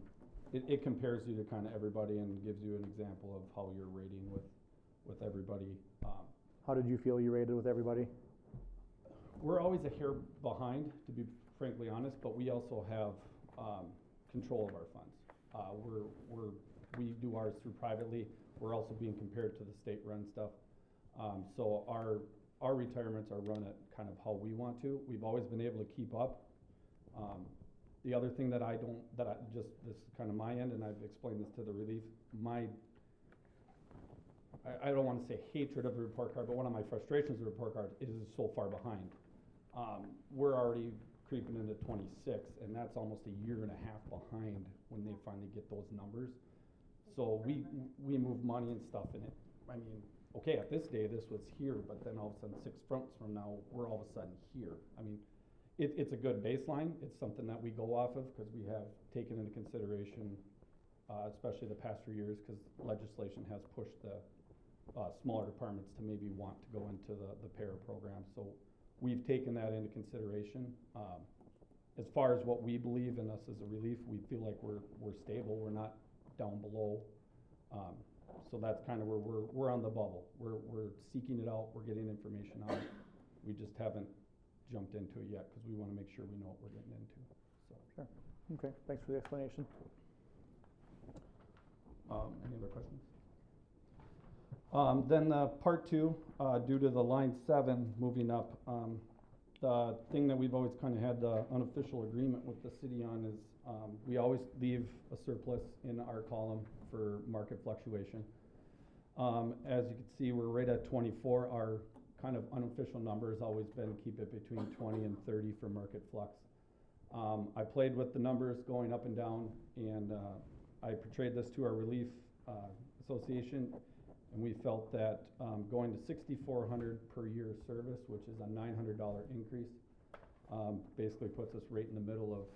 it compares you to kind of everybody and gives you an example of how you're rating with everybody. How did you feel you rated with everybody? We're always a hair behind, to be frankly honest, but we also have control of our funds. We do ours through privately. We're also being compared to the state-run stuff. So our retirements are run at kind of how we want to. We've always been able to keep up. The other thing that this is kind of my end, and I've explained this to the relief, I don't want to say hatred of the report card, but one of my frustrations of the report card is it's so far behind. We're already creeping into 26, and that's almost a year and a half behind when they finally get those numbers. So we move money and stuff in it. I mean, okay, at this day, this was here, but then all of a sudden, 6 months from now, we're all of a sudden here. I mean, it's a good baseline. It's something that we go off of because we have taken into consideration, especially the past few years, because legislation has pushed the smaller departments to maybe want to go into the para program. So we've taken that into consideration. As far as what we believe in us as a relief, we feel like we're stable. We're not down below. So that's kind of where we're on the bubble. We're seeking it out. We're getting information on it. We just haven't jumped into it yet because we want to make sure we know what we're getting into. So. Sure. Okay, thanks for the explanation. Any other questions? Then part 2, due to the line 7 moving up, the thing that we've always kind of had the unofficial agreement with the city on is we always leave a surplus in our column for market fluctuation. As you can see, we're right at 24. Our kind of unofficial number has always been keep it between 20 and 30 for market flux. I played with the numbers going up and down, and I portrayed this to our relief association, and we felt that going to $6,400 per year service, which is a $900 increase, basically puts us right in the middle of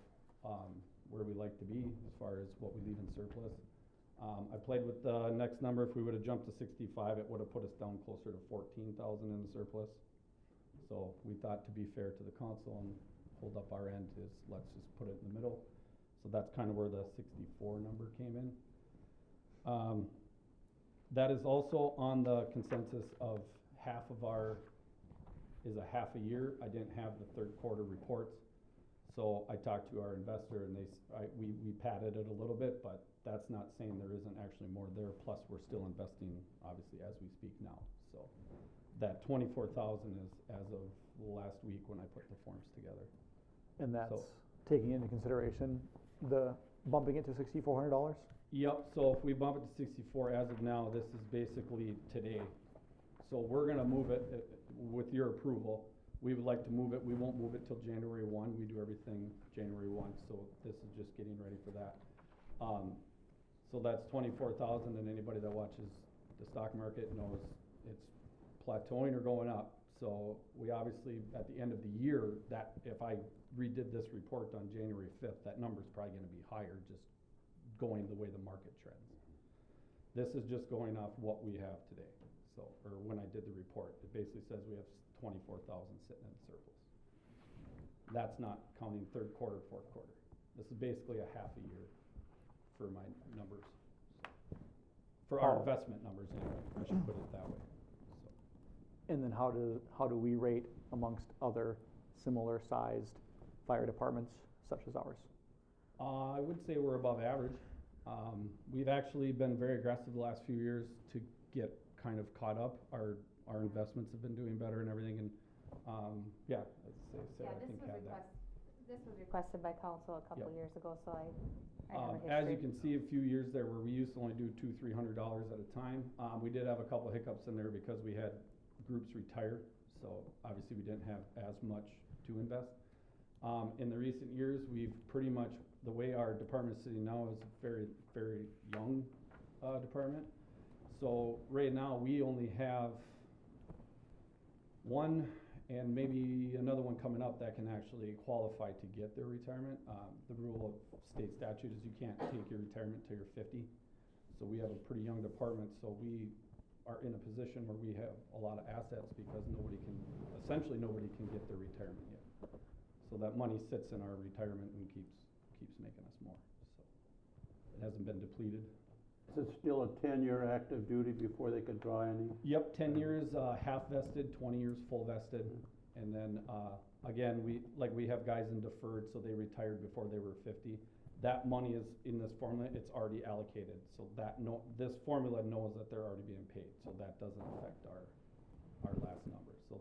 where we like to be as far as what we leave in surplus. I played with the next number. If we would have jumped to 65, it would have put us down closer to 14,000 in the surplus. So we thought, to be fair to the council and hold up our end, is let's just put it in the middle. So that's kind of where the 64 number came in. That is also on the consensus of half of our is a half a year. I didn't have the third quarter reports, so I talked to our investor, and we padded it a little bit, but that's not saying there isn't actually more there. Plus, we're still investing, obviously, as we speak now. So that 24,000 is as of last week when I put the forms together. And that's So- taking into consideration the bumping it to $6,400? Yep, so if we bump it to 64 as of now, this is basically today. So we're gonna move it, with your approval. We would like to move it, we won't move it till January 1, we do everything January 1, so this is just getting ready for that. So that's 24,000, and anybody that watches the stock market knows it's plateauing or going up. So we obviously, at the end of the year, that, if I redid this report on January 5th, that number's probably gonna be higher, just going the way the market trends. This is just going off what we have today, so, or when I did the report, it basically says we have 24,000 sitting in surplus. That's not counting third quarter, fourth quarter. This is basically a half a year for my numbers. For our investment numbers anyway, I should put it that way, so. And then how do we rate amongst other similar sized fire departments such as ours? I would say we're above average. We've actually been very aggressive the last few years to get kind of caught up. Our investments have been doing better and everything, and, yeah, I'd say Sarah, I think had that. This was requested by council a couple Yep. years ago, so I have a history. As you can see, a few years there where we used to only do $200-300 at a time. We did have a couple hiccups in there because we had groups retire, so obviously we didn't have as much to invest. In the recent years, we've pretty much, the way our department is sitting now is a very, very young, department. So right now, we only have one and maybe another one coming up that can actually qualify to get their retirement. The rule of state statute is you can't take your retirement till you're 50. So we have a pretty young department, so we are in a position where we have a lot of assets because essentially nobody can get their retirement yet. So that money sits in our retirement and keeps making us more, so. It hasn't been depleted. Is it still a 10-year active duty before they can draw any? Yep, 10 years, half vested, 20 years full vested. And then, again, we have guys in deferred, so they retired before they were 50. That money is in this formula, it's already allocated, so this formula knows that they're already being paid, so that doesn't affect our last number. So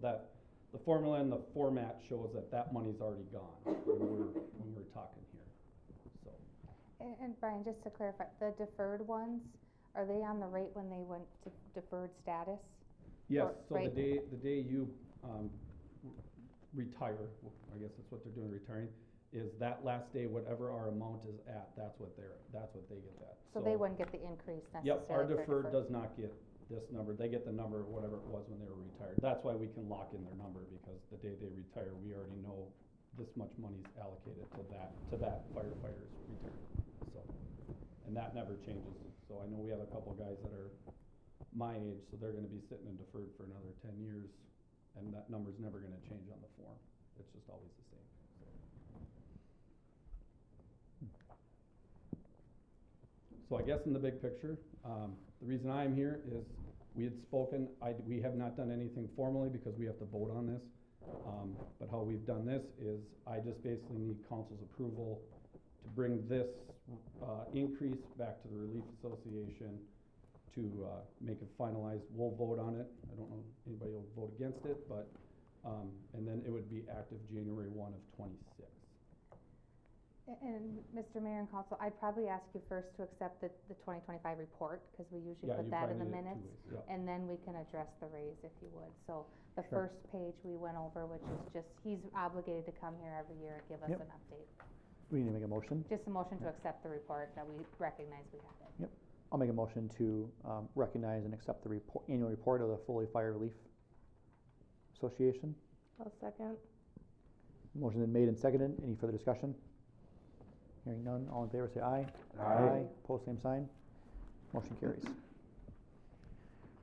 the formula and the format shows that money's already gone when we're talking here, so. And Brian, just to clarify, the deferred ones, are they on the rate when they went to deferred status? Yes, Or- so right. the day you, retire, I guess that's what they're doing, retiring, is that last day, whatever our amount is at, that's what they get that. So they wouldn't get the increase necessarily Yep, our for deferred does not get this number, they get the number, whatever it was when they were retired. That's why we can lock in their number, because the day they retire, we already know this much money's allocated to that firefighter's retirement, so. And that never changes, so I know we have a couple guys that are my age, so they're gonna be sitting in deferred for another 10 years, and that number's never gonna change on the form, it's just always the same, so. So I guess in the big picture, the reason I'm here is we had spoken, we have not done anything formally because we have to vote on this. But how we've done this is I just basically need council's approval to bring this increase back to the Relief Association to make it finalized. We'll vote on it. I don't know if anybody will vote against it, but, and then it would be active January 1 of '26. And Mr. Mayor and Council, I'd probably ask you first to accept the 2025 report, because we usually Yeah, put you that in probably the need it two minutes. ways, yep. And then we can address the raise if you would. So the Sure. first page we went over, which is just, he's obligated to come here every year and give us Yep. an update. We need to make a motion. Just a motion to accept the report that we recognize we have it. I'll make a motion to recognize and accept the annual report of the Foley Fire Relief Association. I'll second. Motion been made and seconded. Any further discussion? Hearing none, all in favor say aye. Aye. Pose same sign. Motion carries.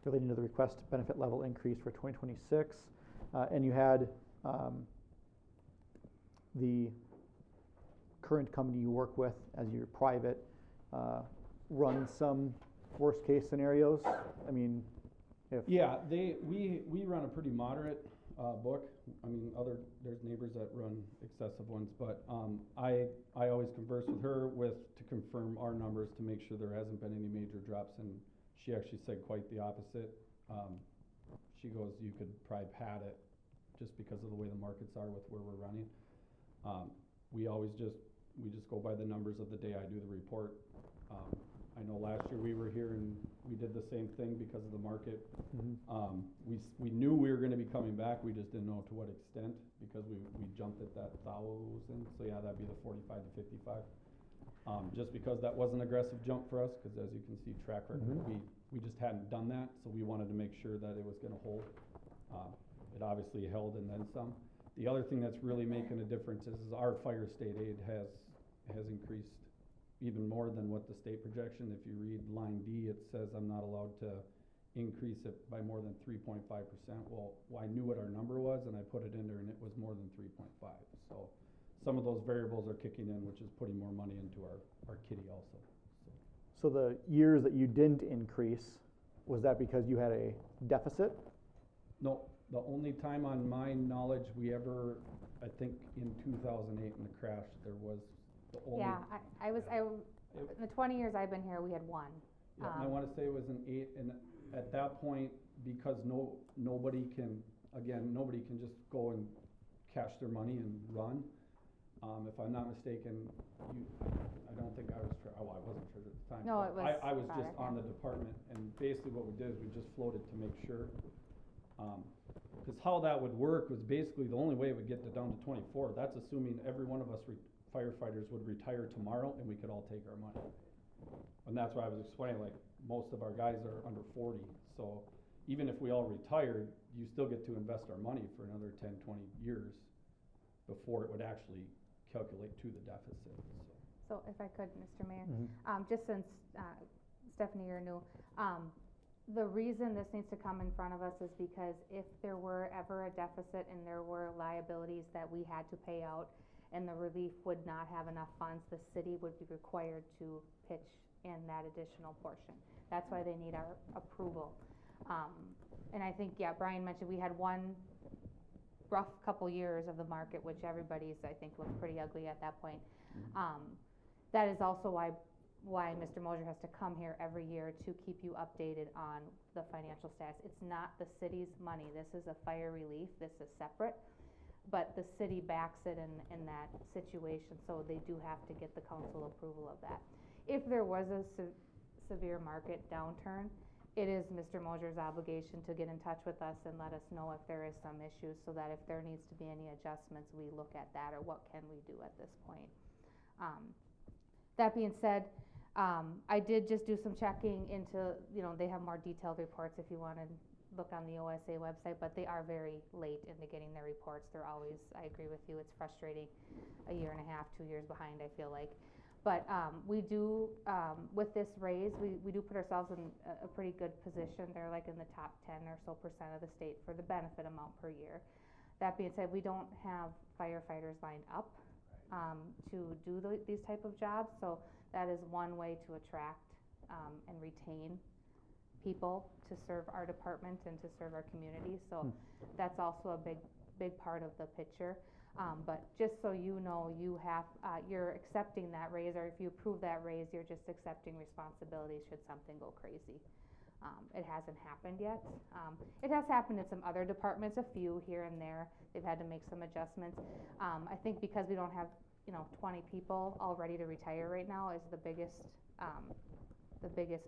Relating to the request benefit level increase for 2026, and you had the current company you work with as your private run some worst case scenarios. I mean, if Yeah, we run a pretty moderate book. I mean, there's neighbors that run excessive ones, but I always converse with her to confirm our numbers to make sure there hasn't been any major drops, and she actually said quite the opposite. She goes, you could probably pad it just because of the way the markets are with where we're running. we just go by the numbers of the day I do the report. I know last year we were here and we did the same thing because of the market. We knew we were gonna be coming back, we just didn't know to what extent, because we jumped at that thousand, so yeah, that'd be the 45 to 55. Just because that was an aggressive jump for us, cause as you can see, track record, we just hadn't done that, so we wanted to make sure that it was gonna hold. It obviously held and then some. The other thing that's really making a difference is our fire state aid has increased even more than what the state projection. If you read line D, it says I'm not allowed to increase it by more than 3.5%. Well, I knew what our number was and I put it in there and it was more than 3.5. So some of those variables are kicking in, which is putting more money into our kitty also. So the years that you didn't increase, was that because you had a deficit? No, the only time on my knowledge we ever, I think in 2008 in the crash, there was the only. Yeah, in the 20 years I've been here, we had one. Yeah, and I wanna say it was an 8, and at that point, because nobody can just go and cash their money and run. If I'm not mistaken, I don't think I was, I wasn't treasurer at the time. No, but it was I was Broderick, just on the department, and basically what we did is we just floated to make sure. Cause how that would work was basically the only way it would get down to 24, that's assuming every one of us firefighters would retire tomorrow and we could all take our money. And that's why I was explaining, like, most of our guys are under 40, so even if we all retired, you still get to invest our money for another 10, 20 years before it would actually calculate to the deficit, so. So if I could, Mr. Mayor, just since, Stephanie, you're new, the reason this needs to come in front of us is because if there were ever a deficit and there were liabilities that we had to pay out and the relief would not have enough funds, the city would be required to pitch in that additional portion. That's why they need our approval. And I think, yeah, Brian mentioned we had one rough couple years of the market, which everybody's, I think, looked pretty ugly at that point. That is also why Mr. Mosier has to come here every year to keep you updated on the financial status. It's not the city's money. This is a fire relief. This is separate. But the city backs it in that situation, so they do have to get the council approval of that. If there was a severe market downturn, it is Mr. Mosier's obligation to get in touch with us and let us know if there is some issues, so that if there needs to be any adjustments, we look at that, or what can we do at this point. That being said, I did just do some checking into, they have more detailed reports if you want to look on the OSA website, but they are very late into getting their reports. They're always, I agree with you, it's frustrating, a year and a half, 2 years behind, I feel like. But we do, with this raise, we do put ourselves in a pretty good position. They're like in the top 10 or so % of the state for the benefit amount per year. That being said, we don't have firefighters lined up to do these type of jobs, so that is one way to attract and retain people to serve our department and to serve our community. So that's also a big part of the picture. But just so you know, you're accepting that raise, or if you approve that raise, you're just accepting responsibility should something go crazy. It hasn't happened yet. It has happened in some other departments, a few here and there. They've had to make some adjustments. I think because we don't have 20 people all ready to retire right now is the biggest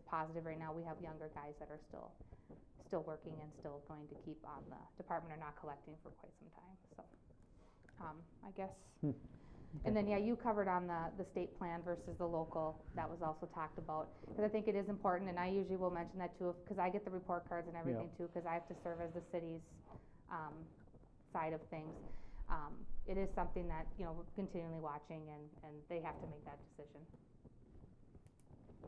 positive right now. We have younger guys that are still working and still going to keep on the department, or not collecting for quite some time, so I guess. And then, yeah, you covered on the state plan versus the local. That was also talked about, because I think it is important, and I usually will mention that too, because I get the report cards and everything too, because I have to serve as the city's side of things. It is something that, we're continually watching, and they have to make that decision.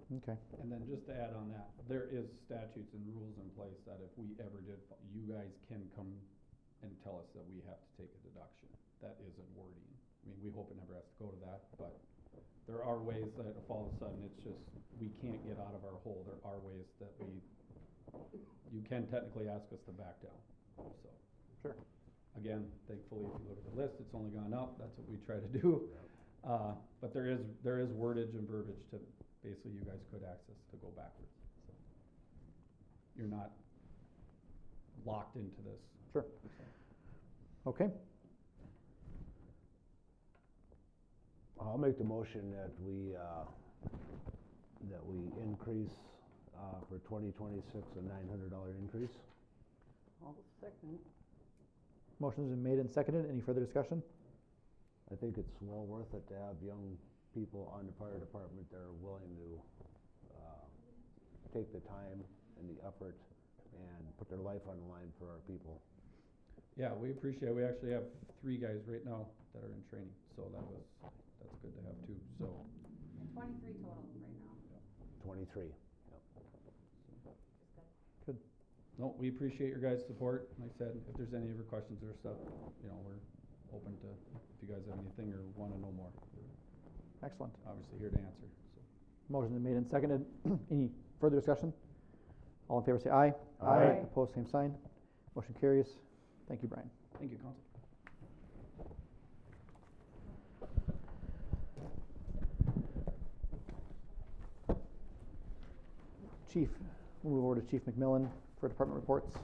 Okay. And then just to add on that, there is statutes and rules in place that if we ever did, you guys can come and tell us that we have to take a deduction. That is in wording. I mean, we hope it never has to go to that, but there are ways that if all of a sudden it's just, we can't get out of our hole, there are ways that you can technically ask us to back down, so. Sure. Again, thankfully, if you look at the list, it's only gone up, that's what we try to do. But there is wordage and verbiage to, basically you guys could access to go backwards, so. You're not locked into this. Sure. Okay. I'll make the motion that we increase, for 2026, a $900 increase. I'll second. Motion's been made and seconded. Any further discussion? I think it's well worth it to have young people on the fire department that are willing to take the time and the effort and put their life on the line for our people. Yeah, we appreciate it. We actually have 3 guys right now that are in training, so that's good to have too, so. 23 total right now. 23. No, we appreciate your guys' support. Like I said, if there's any other questions or stuff, you know, we're open to, if you guys have anything or wanna know more. We're Excellent. obviously here to answer, so. Motion's been made and seconded. Any further discussion? All in favor say aye. Aye. Opposed, same sign. Motion carries. Thank you, Brian. Thank you, Council. Chief, we'll move over to Chief McMillan for department reports.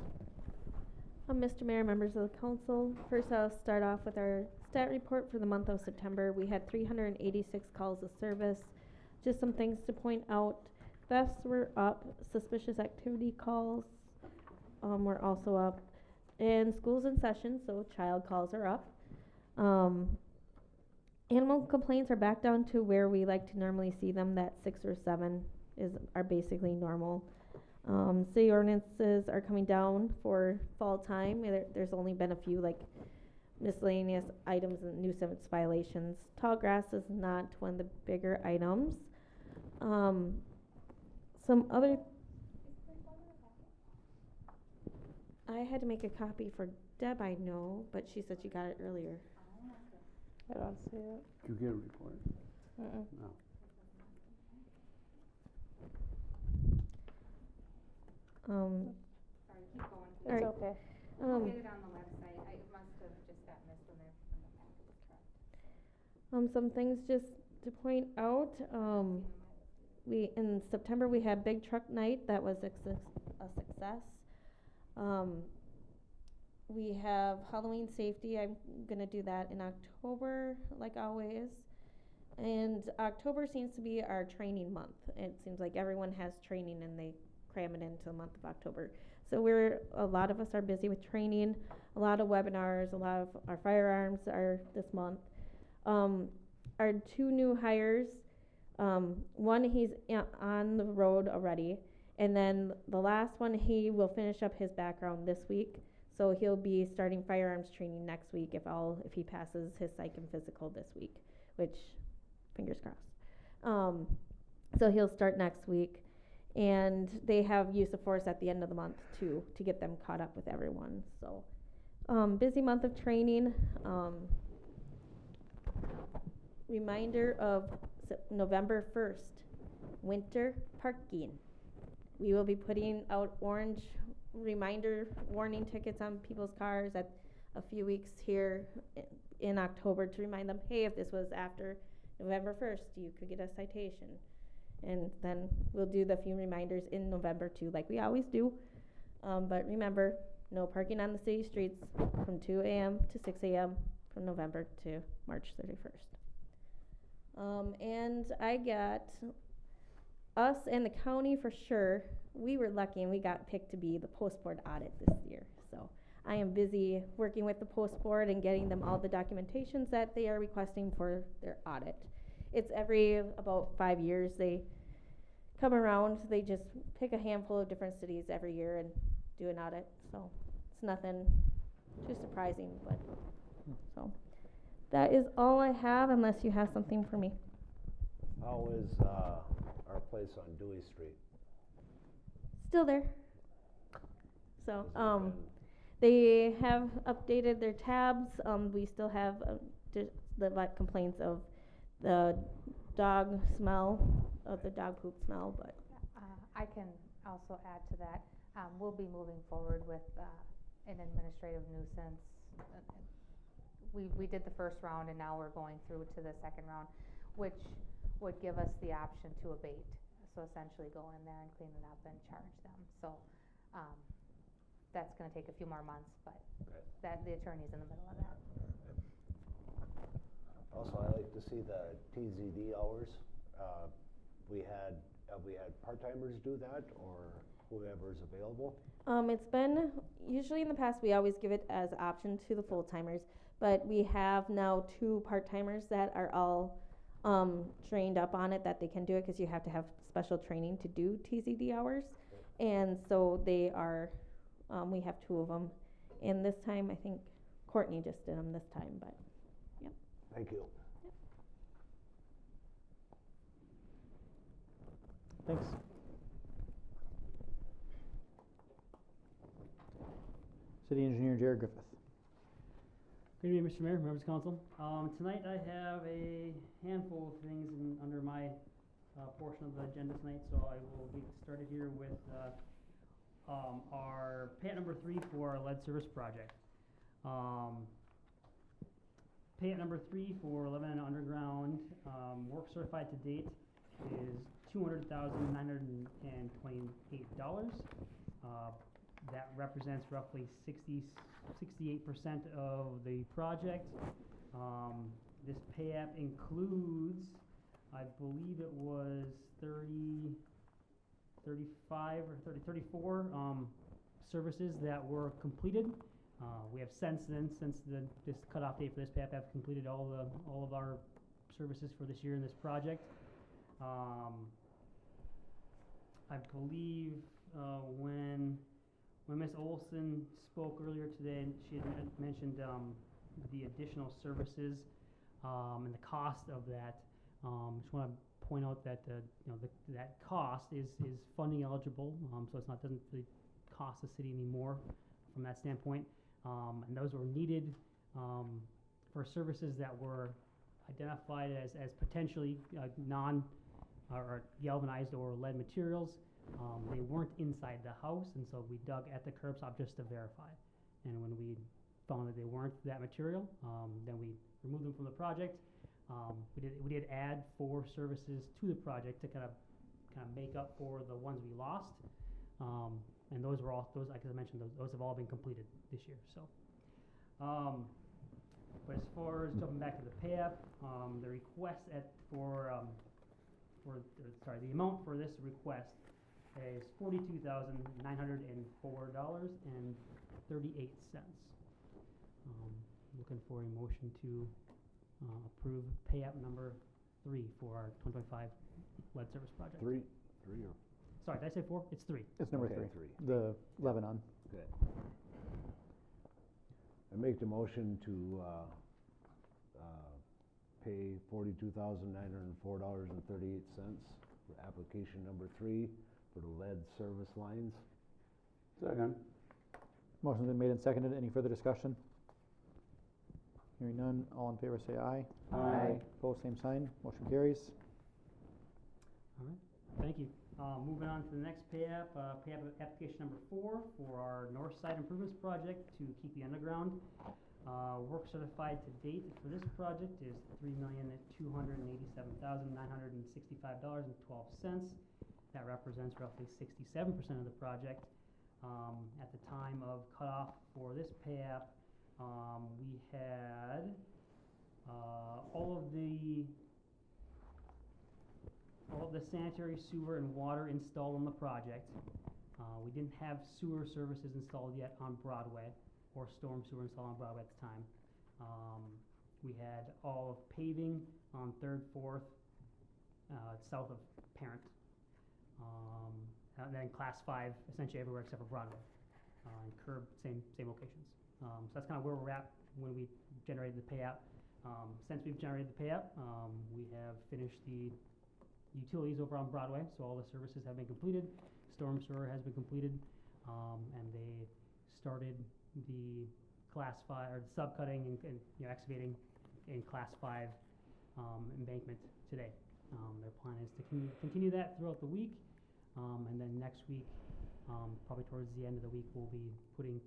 Mr. Mayor, members of the council, first I'll start off with our stat report for the month of September. We had 386 calls of service. Just some things to point out. Thefts were up, suspicious activity calls were also up, and school's in session, so child calls are up. Animal complaints are back down to where we like to normally see them, that 6 or 7 are basically normal. City ordinances are coming down for fall time. There's only been a few like miscellaneous items and nuisance violations. Tall grass is not one of the bigger items. Some other, I had to make a copy for Deb, I know, but she said she got it earlier. I don't see it. Did you get a report? No. Sorry, keep going. All right. Okay. We'll get it on the website. I must have just got missed when the packet was correct. Some things just to point out, in September, we had Big Truck Night, that was a success. We have Halloween safety, I'm gonna do that in October, like always. And October seems to be our training month. It seems like everyone has training and they cram it into the month of October. So a lot of us are busy with training, a lot of webinars, a lot of our firearms are this month. Our 2 new hires, one he's on the road already, and then the last one, he will finish up his background this week. So he'll be starting firearms training next week if he passes his psych and physical this week, which, fingers crossed. So he'll start next week. And they have use of force at the end of the month too, to get them caught up with everyone. So, busy month of training. Reminder of November 1st, winter parking. We will be putting out orange reminder warning tickets on people's cars at a few weeks here in October to remind them, hey, if this was after November 1st, you could get a citation. And then we'll do the few reminders in November too, like we always do. But remember, no parking on the city streets from 2 a.m. to 6 a.m. from November to March 31st. And I got us and the county for sure. We were lucky and we got picked to be the post board audit this year. So I am busy working with the post board and getting them all the documentations that they are requesting for their audit. It's every about 5 years they come around. They just pick a handful of different cities every year and do an audit. So it's nothing too surprising, but so that is all I have unless you have something for me. How is our place on Dewey Street? Still there. So they have updated their tabs. We still have the complaints of the dog smell, of the dog poop smell, but. I can also add to that. We'll be moving forward with an administrative nuisance. We did the first round and now we're going through to the second round, which would give us the option to abate. So essentially go in there and clean it up and charge them. So that's gonna take a few more months, but the attorney's in the middle of that. Also, I like to see the TZD hours? Have we had part-timers do that, or whoever's available? It's been, usually in the past, we always give it as option to the full-timers, but we have now 2 part-timers that are all, trained up on it, that they can do it, cause you have to have special training to do TZD hours. And so they are, we have 2 of them, and this time, I think Courtney just did them this time, but, yep. Thank you. Thanks. City Engineer Jared Griffith. Good evening, Mr. Mayor, members of council. Tonight I have a handful of things under my portion of the agenda tonight, so I will get started here with our payout number 3 for our lead service project. Payout number 3 for Lebanon Underground, work certified to date is $200,928. That represents roughly 68% of the project. This pay-app includes, I believe it was 35 or 34 services that were completed. We have since then, since this cutoff date for this pay-app, have completed all of our services for this year in this project. I believe when Ms. Olson spoke earlier today, she had mentioned the additional services and the cost of that. Just want to point out that that cost is funding eligible, so it's not, doesn't really cost the city anymore from that standpoint. And those were needed for services that were identified as potentially non or galvanized or lead materials. They weren't inside the house, and so we dug at the curb stop just to verify. And when we found that they weren't that material, then we removed them from the project. We did add 4 services to the project to kind of make up for the ones we lost. And those were all, like I mentioned, those have all been completed this year. So, but as far as jumping back to the pay-app, the request the amount for this request is $42,904.38. Looking for a motion to approve pay-app number 3 for our 2025 lead service project. 3 or? Sorry, did I say 4? It's 3. It's number Okay, 3. 3. The Lebanon. Good. I make the motion to pay $42,904.38 for application number 3 for the lead service lines. Second. Motion's been made and seconded. Any further discussion? Hearing none, all in favor say aye. Aye. Opposed, same sign. Motion carries. All right, thank you. Moving on to the next pay-app, pay-app application number 4 for our Northside improvements project to keep the underground. Work certified to date for this project is $3,287,965.12. That represents roughly 67% of the project. At the time of cutoff for this pay-app, we had all of the sanitary sewer and water installed on the project. We didn't have sewer services installed yet on Broadway, or storm sewer installed on Broadway at the time. We had all of paving on 3rd, 4th, south of Parent. And then class 5 essentially everywhere except for Broadway. And curb, same locations. So that's kind of where we're at when we generated the pay-app. Since we've generated the pay-app, we have finished the utilities over on Broadway, so all the services have been completed. Storm sewer has been completed, and they started the class 5 or the subcutting and excavating in class 5 embankment today. Their plan is to continue that throughout the week, and then next week, probably towards the end of the week, we'll be putting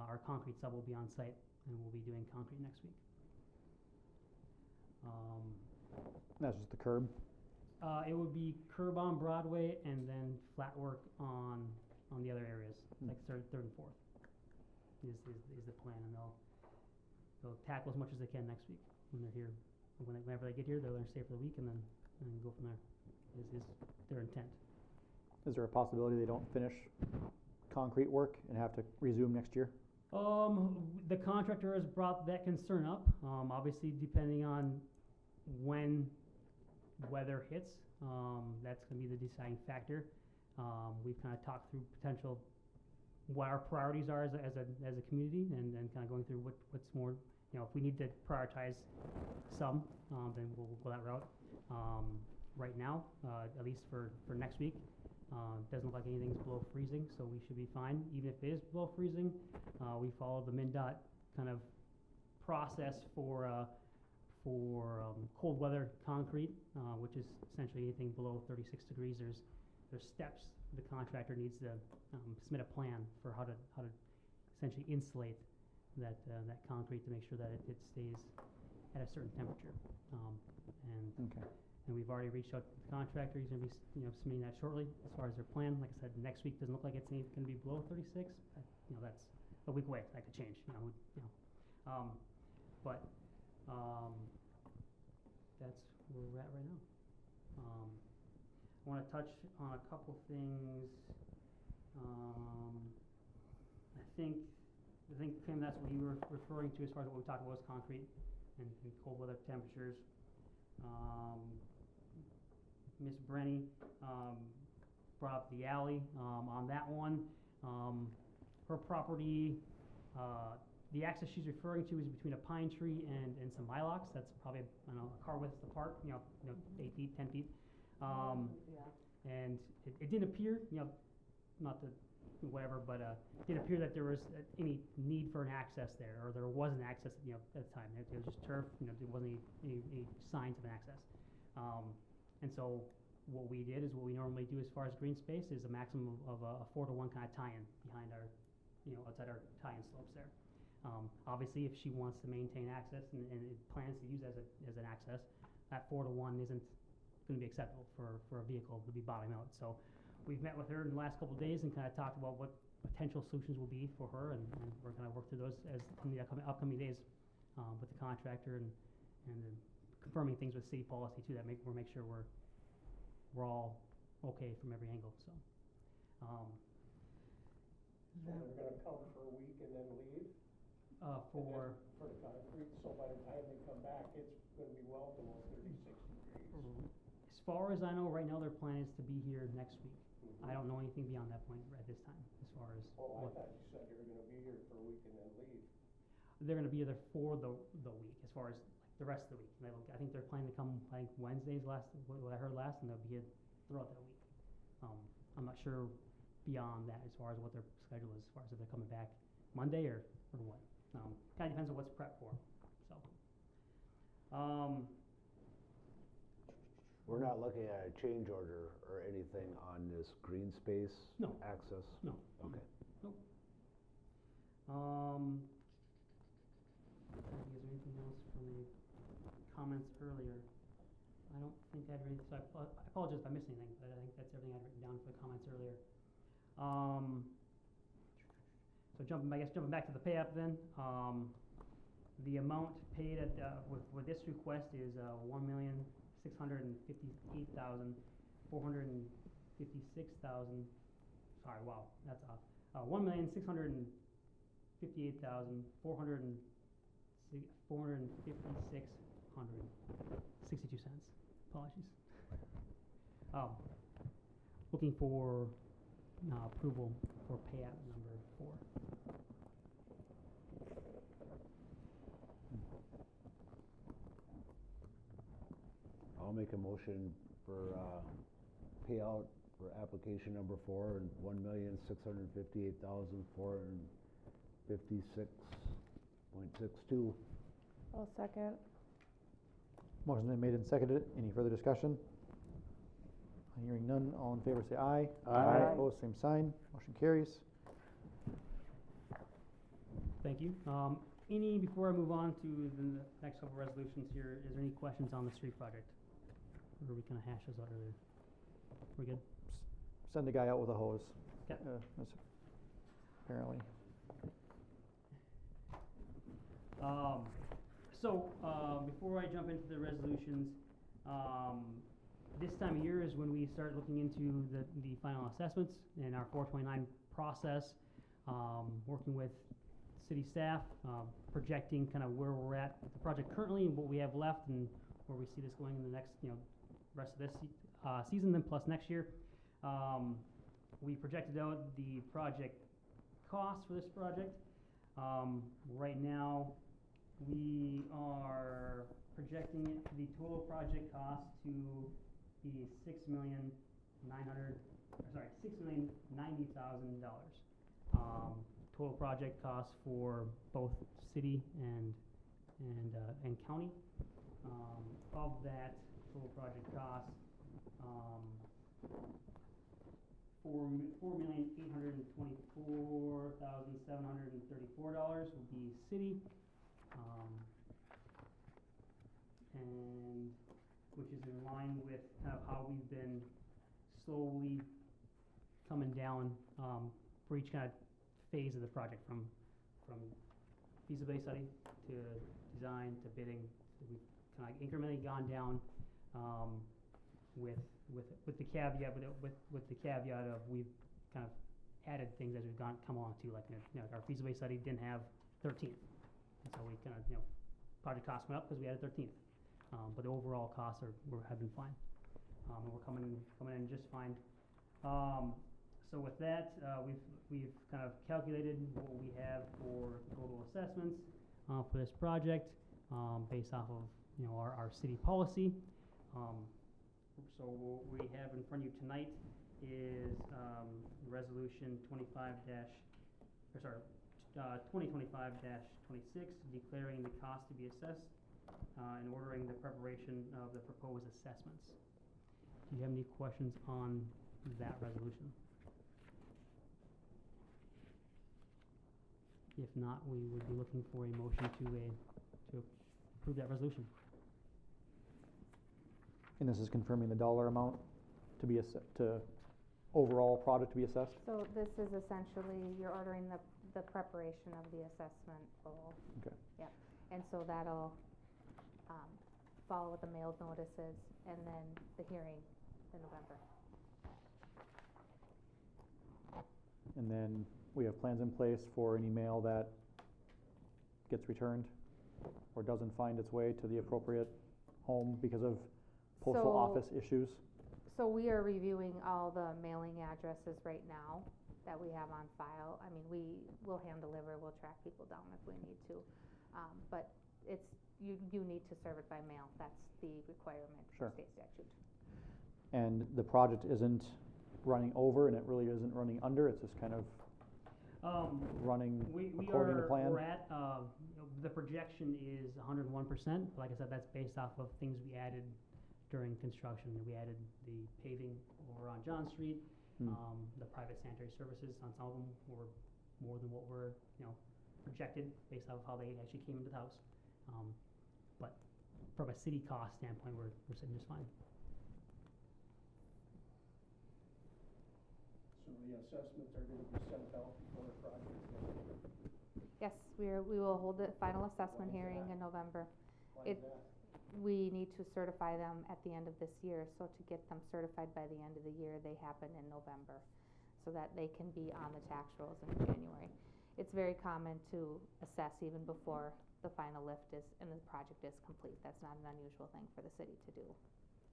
our concrete sub will be on site, and we'll be doing concrete next week. That's just the curb. It would be curb on Broadway and then flat work on the other areas, like 3rd and 4th is the plan, and they'll tackle as much as they can next week when they're here whenever they get here, they're gonna stay for the week and then go from there, is their intent. Is there a possibility they don't finish concrete work and have to resume next year? The contractor has brought that concern up, obviously depending on when weather hits, that's gonna be the deciding factor. We've kind of talked through potential, what our priorities are as a community, and kind of going through what's more, if we need to prioritize some, then we'll go that route. Right now, at least for next week, doesn't look like anything's below freezing, so we should be fine. Even if it is below freezing, we follow the MnDOT kind of process for cold weather concrete, which is essentially anything below 36 degrees. There's steps the contractor needs to submit a plan for how to essentially insulate that concrete to make sure that it stays at a certain temperature. Okay. And we've already reached out to the contractor. He's going to be submitting that shortly as far as their plan. Like I said, next week doesn't look like it's going to be below 36. That's a week away. That could change. But that's where we're at right now. I want to touch on a couple things. I think Kim, that's what you were referring to as far as what we talked about was concrete and cold weather temperatures. Miss Brenny brought up the alley. On that one, her property, the access she's referring to is between a pine tree and some lilacs. That's probably a car width apart, 8 feet, 10 feet. And it didn't appear, not to whatever, but it didn't appear that there was any need for an access there, or there was an access, at the time. It was just turf, there wasn't any signs of an access. And so what we did is what we normally do as far as green space is a maximum of a 4-to-1 kind of tie-in behind our, outside our tie-in slopes there. Obviously, if she wants to maintain access and plans to use as an access, that 4-to-1 isn't going to be acceptable for a vehicle to be bottoming out. So we've met with her in the last couple of days and kind of talked about what potential solutions will be for her, and we're going to work through those as in the upcoming days with the contractor and confirming things with city policy too, that we'll make sure we're all okay from every angle. So. So they're gonna come for a week and then leave? For the concrete, so by the time they come back, it's gonna be well below 36 degrees. As far as I know, right now their plan is to be here next week. I don't know anything beyond that point at this time, as far as. Oh, I thought you said they were gonna be here for a week and then leave. They're gonna be there for the week, as far as the rest of the week. I think they're planning to come, I think Wednesdays what I heard last, and they'll be here throughout that week. I'm not sure beyond that as far as what their schedule is, as far as if they're coming back Monday or what. Kind of depends on what's prepped for. So. We're not looking at a change order or anything on this green space access? No. Okay. Nope. Is there anything else from the comments earlier? I don't think I had anything, so I apologize if I missed anything, but I think that's everything I had written down for the comments earlier. So jumping back to the pay up then, the amount paid at with this request is $1,658,456,000. Sorry, wow, that's off. $1,658,456.62. Apologies. Looking for approval for payout number 4. I'll make a motion for payout for application number 4 and $1,658,456.62. I'll second. Motion's been made and seconded. Any further discussion? Hearing none, all in favor say aye. Aye. Opposed, same sign. Motion carries. Thank you. Before I move on to the next couple of resolutions here, is there any questions on the street project? Or we kind of hash those out earlier? We good? Send the guy out with a hose. Okay. Apparently. So, before I jump into the resolutions, this time of year is when we start looking into the final assessments and our 429 process, working with city staff, projecting kind of where we're at with the project currently and what we have left and where we see this going in the next, rest of this season, then plus next year. We projected out the project cost for this project. Right now, we are projecting it, the total project cost to be $6,090,000. Total project cost for both city and county. Of that total project cost, $4,824,734 will be city, and which is in line with kind of how we've been slowly coming down for each kind of phase of the project, from feasibility study to design to bidding. So we've kind of incrementally gone down with the caveat of we've kind of added things as we've come along too, like our feasibility study didn't have 13th, and so we kind of project costs went up because we added 13th, but the overall costs have been fine, and we're coming in just fine. So with that, we've kind of calculated what we have for total assessments for this project based off of our city policy. So what we have in front of you tonight is resolution 2025-26, declaring the cost to be assessed and ordering the preparation of the proposed assessments. Do you have any questions on that resolution? If not, we would be looking for a motion to approve that resolution. And this is confirming the dollar amount to be overall product to be assessed? So this is essentially, you're ordering the preparation of the assessment goal. Okay. Yep, and so that'll follow with the mailed notices and then the hearing in November. And then we have plans in place for any mail that gets returned or doesn't find its way to the appropriate home because of postal office issues? So we are reviewing all the mailing addresses right now that we have on file. I mean, we will hand deliver, we'll track people down if we need to. But you need to serve it by mail. That's the requirement for state statute. And the project isn't running over and it really isn't running under, it's just kind of running according to plan? We're at, the projection is 101%. Like I said, that's based off of things we added during construction. We added the paving over on John Street, the private sanitary services on some of them were more than what were, projected based off of how they actually came into the house. But from a city cost standpoint, we're sitting just fine. So the assessments are gonna be sent out before the project is done? Yes, we will hold the final assessment hearing in November. Why is that? We need to certify them at the end of this year, so to get them certified by the end of the year, they happen in November, so that they can be on the tax rolls in January. It's very common to assess even before the final lift is, and the project is complete. That's not an unusual thing for the city to do.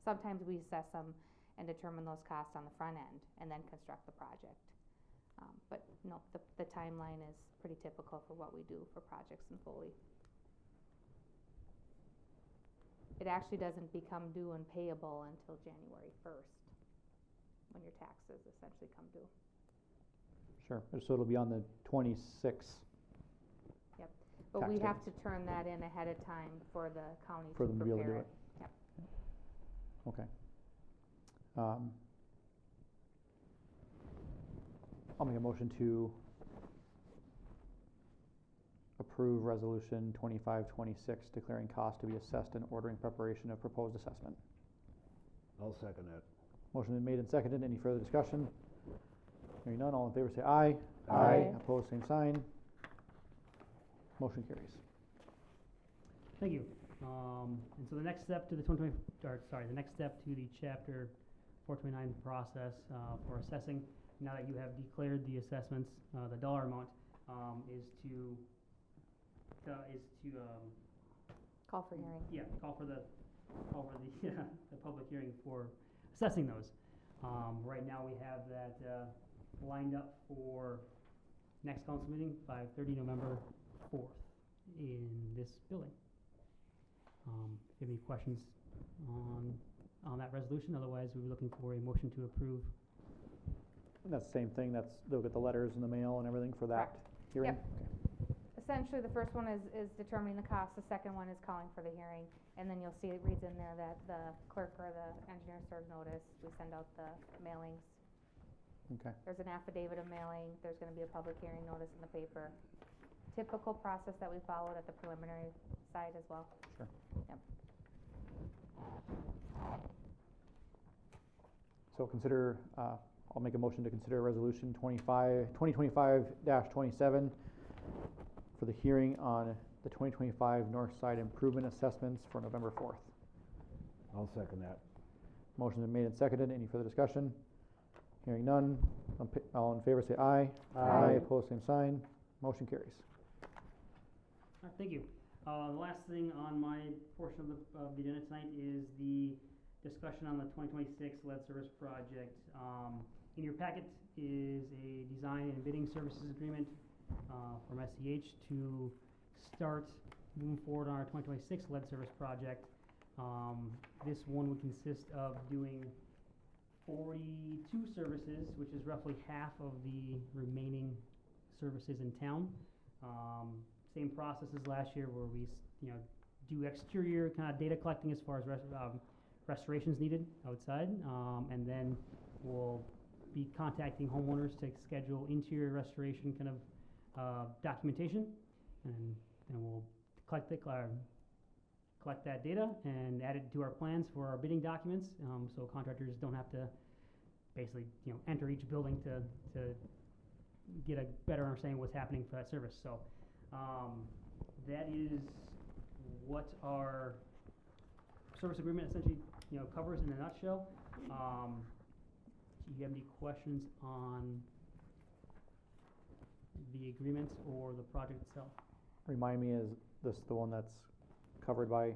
Sometimes we assess them and determine those costs on the front end, and then construct the project. But no, the timeline is pretty typical for what we do for projects in Foley. It actually doesn't become due and payable until January 1st, when your taxes essentially come due. Sure, so it'll be on the 26th. Yep, but we have to turn that in ahead of time for the county for them to be able to do prepare it. Yep. Okay. I'll make a motion to approve resolution 2526, declaring cost to be assessed and ordering preparation of proposed assessment. I'll second that. Motion been made and seconded. Any further discussion? Hearing none, all in favor say aye. Aye. Opposed, same sign. Motion carries. Thank you. And so the next step to the the next step to the chapter 429 process, for assessing, now that you have declared the assessments, the dollar amount, is to, Call for hearing. yeah, call for the the public hearing for assessing those. Right now we have that, lined up for next council meeting, 5:30 November 4th in this building. If you have any questions on that resolution, otherwise we're looking for a motion to approve. And that's the same thing, they'll get the letters in the mail and everything for that Correct. hearing? Yep. Essentially, the first one is determining the cost, the second one is calling for the hearing, and then you'll see it reads in there that the clerk or the engineer serves notice, we send out the mailings. Okay. There's an affidavit of mailing, there's gonna be a public hearing notice in the paper. Typical process that we followed at the preliminary side as well. Sure. Yep. So consider, I'll make a motion to consider resolution 2025-27 for the hearing on the 2025 Northside improvement assessments for November 4th. I'll second that. Motion's been made and seconded. Any further discussion? Hearing none. All in favor say aye. Aye. Opposed, same sign. Motion carries. All right, thank you. The last thing on my portion of the agenda tonight is the discussion on the 2026 lead service project. In your packet is a design and bidding services agreement from SEH to start moving forward on our 2026 lead service project. This one would consist of doing 42 services, which is roughly half of the remaining services in town. Same process as last year, where we do exterior kind of data collecting as far as restorations needed outside, and then we'll be contacting homeowners to schedule interior restoration kind of documentation, and then we'll collect that data and add it to our plans for our bidding documents, so contractors don't have to basically enter each building to get a better understanding of what's happening for that service. So that is what our service agreement essentially covers in a nutshell. Do you have any questions on the agreements or the project itself? Remind me, is this the one that's covered by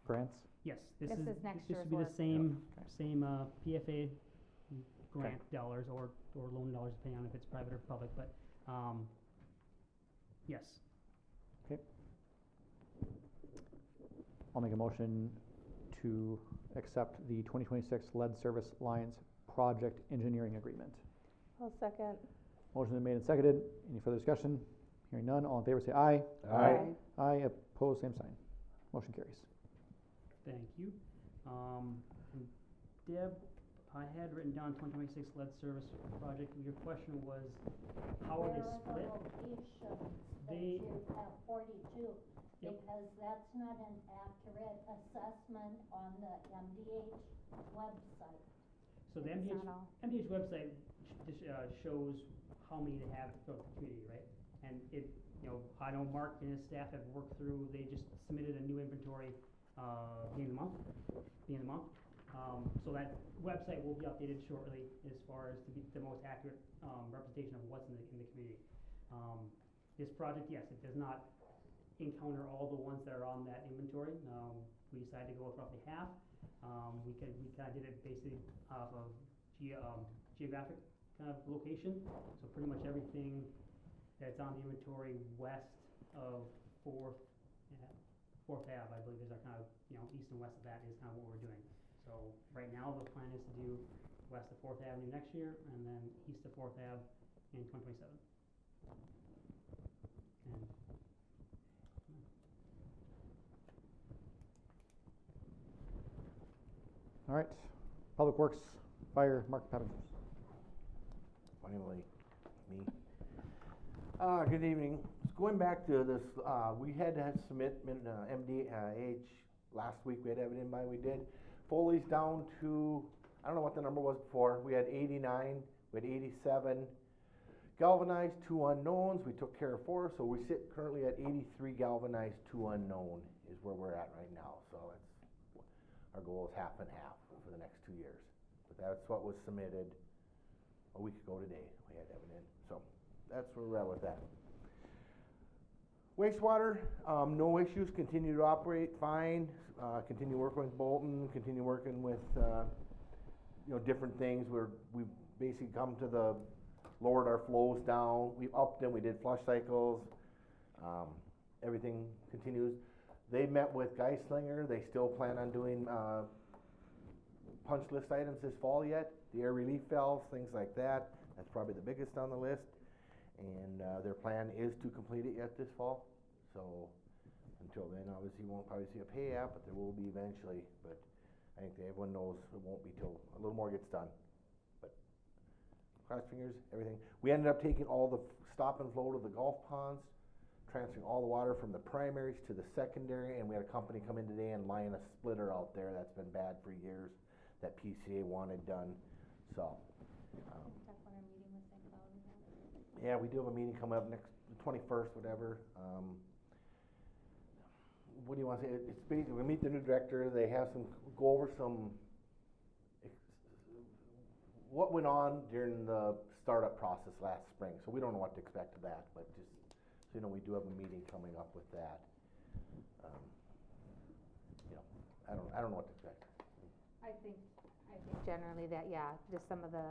grants? Yes, This is next this year's would be work. the same Okay. PFA grant dollars or loan dollars, depending on if it's private or public, but yes. Okay. I'll make a motion to accept the 2026 lead service lines project engineering agreement. I'll second. Motion been made and seconded. Any further discussion? Hearing none. All in favor say aye. Aye. Aye. Opposed, same sign. Motion carries. Thank you. And Deb, I had written down 2026 lead service project. Your question was, how are they split? They- you have 42, Yep. because that's not an accurate assessment on the MDH website. So the It's MDH, not all. MDH website shows how many they have throughout the community, right? And I know Mark and his staff have worked through, they just submitted a new inventory, beginning of the month. So that website will be updated shortly as far as to be the most accurate, representation of what's in the community. This project, yes, it does not encounter all the ones that are on that inventory. We decided to go with roughly half. We kind of did it basically off of geographic kind of location. So pretty much everything that's on the inventory west of Fourth Ave, I believe, is our kind of east and west of that is kind of what we're doing. So right now the plan is to do west of 4th Avenue next year, and then east of 4th Ave in 2027. And All right. Public Works, Fire, Mark Pepin. Finally, me. Good evening. Going back to this, we had to submit MDH last week. We had to have it in by, we did. Foley's down to, I don't know what the number was before. We had 89, we had 87. Galvanized, 2 unknowns. We took care of 4, so we sit currently at 83 galvanized, 2 unknown is where we're at right now, so that's, our goal is half and half for the next 2 years. But that's what was submitted a week ago today, we had Evan in, so that's where we're at with that. Wastewater, no issues, continue to operate fine, continue working with Bolton, continue working with, different things. We've basically come to lowered our flows down, we upped them, we did flush cycles, everything continues. They met with Geislinger, they still plan on doing, punch list items this fall yet, the air relief valves, things like that, that's probably the biggest on the list. And their plan is to complete it yet this fall. So until then, obviously you won't probably see a pay app, but there will be eventually. But I think everyone knows it won't be till a little more gets done. But cross fingers, everything. We ended up taking all the stop and flow to the golf ponds, transferring all the water from the primaries to the secondary, and we had a company come in today and line a splitter out there. That's been bad for years that PCA wanted done. So. Yeah, we do have a meeting coming up next, the 21st, whatever. What do you want to say? It's basically, we meet the new director, they have go over what went on during the startup process last spring. So we don't know what to expect of that, but just, so you know, we do have a meeting coming up with that. I don't know what to expect. I think generally that, yeah, just some of the,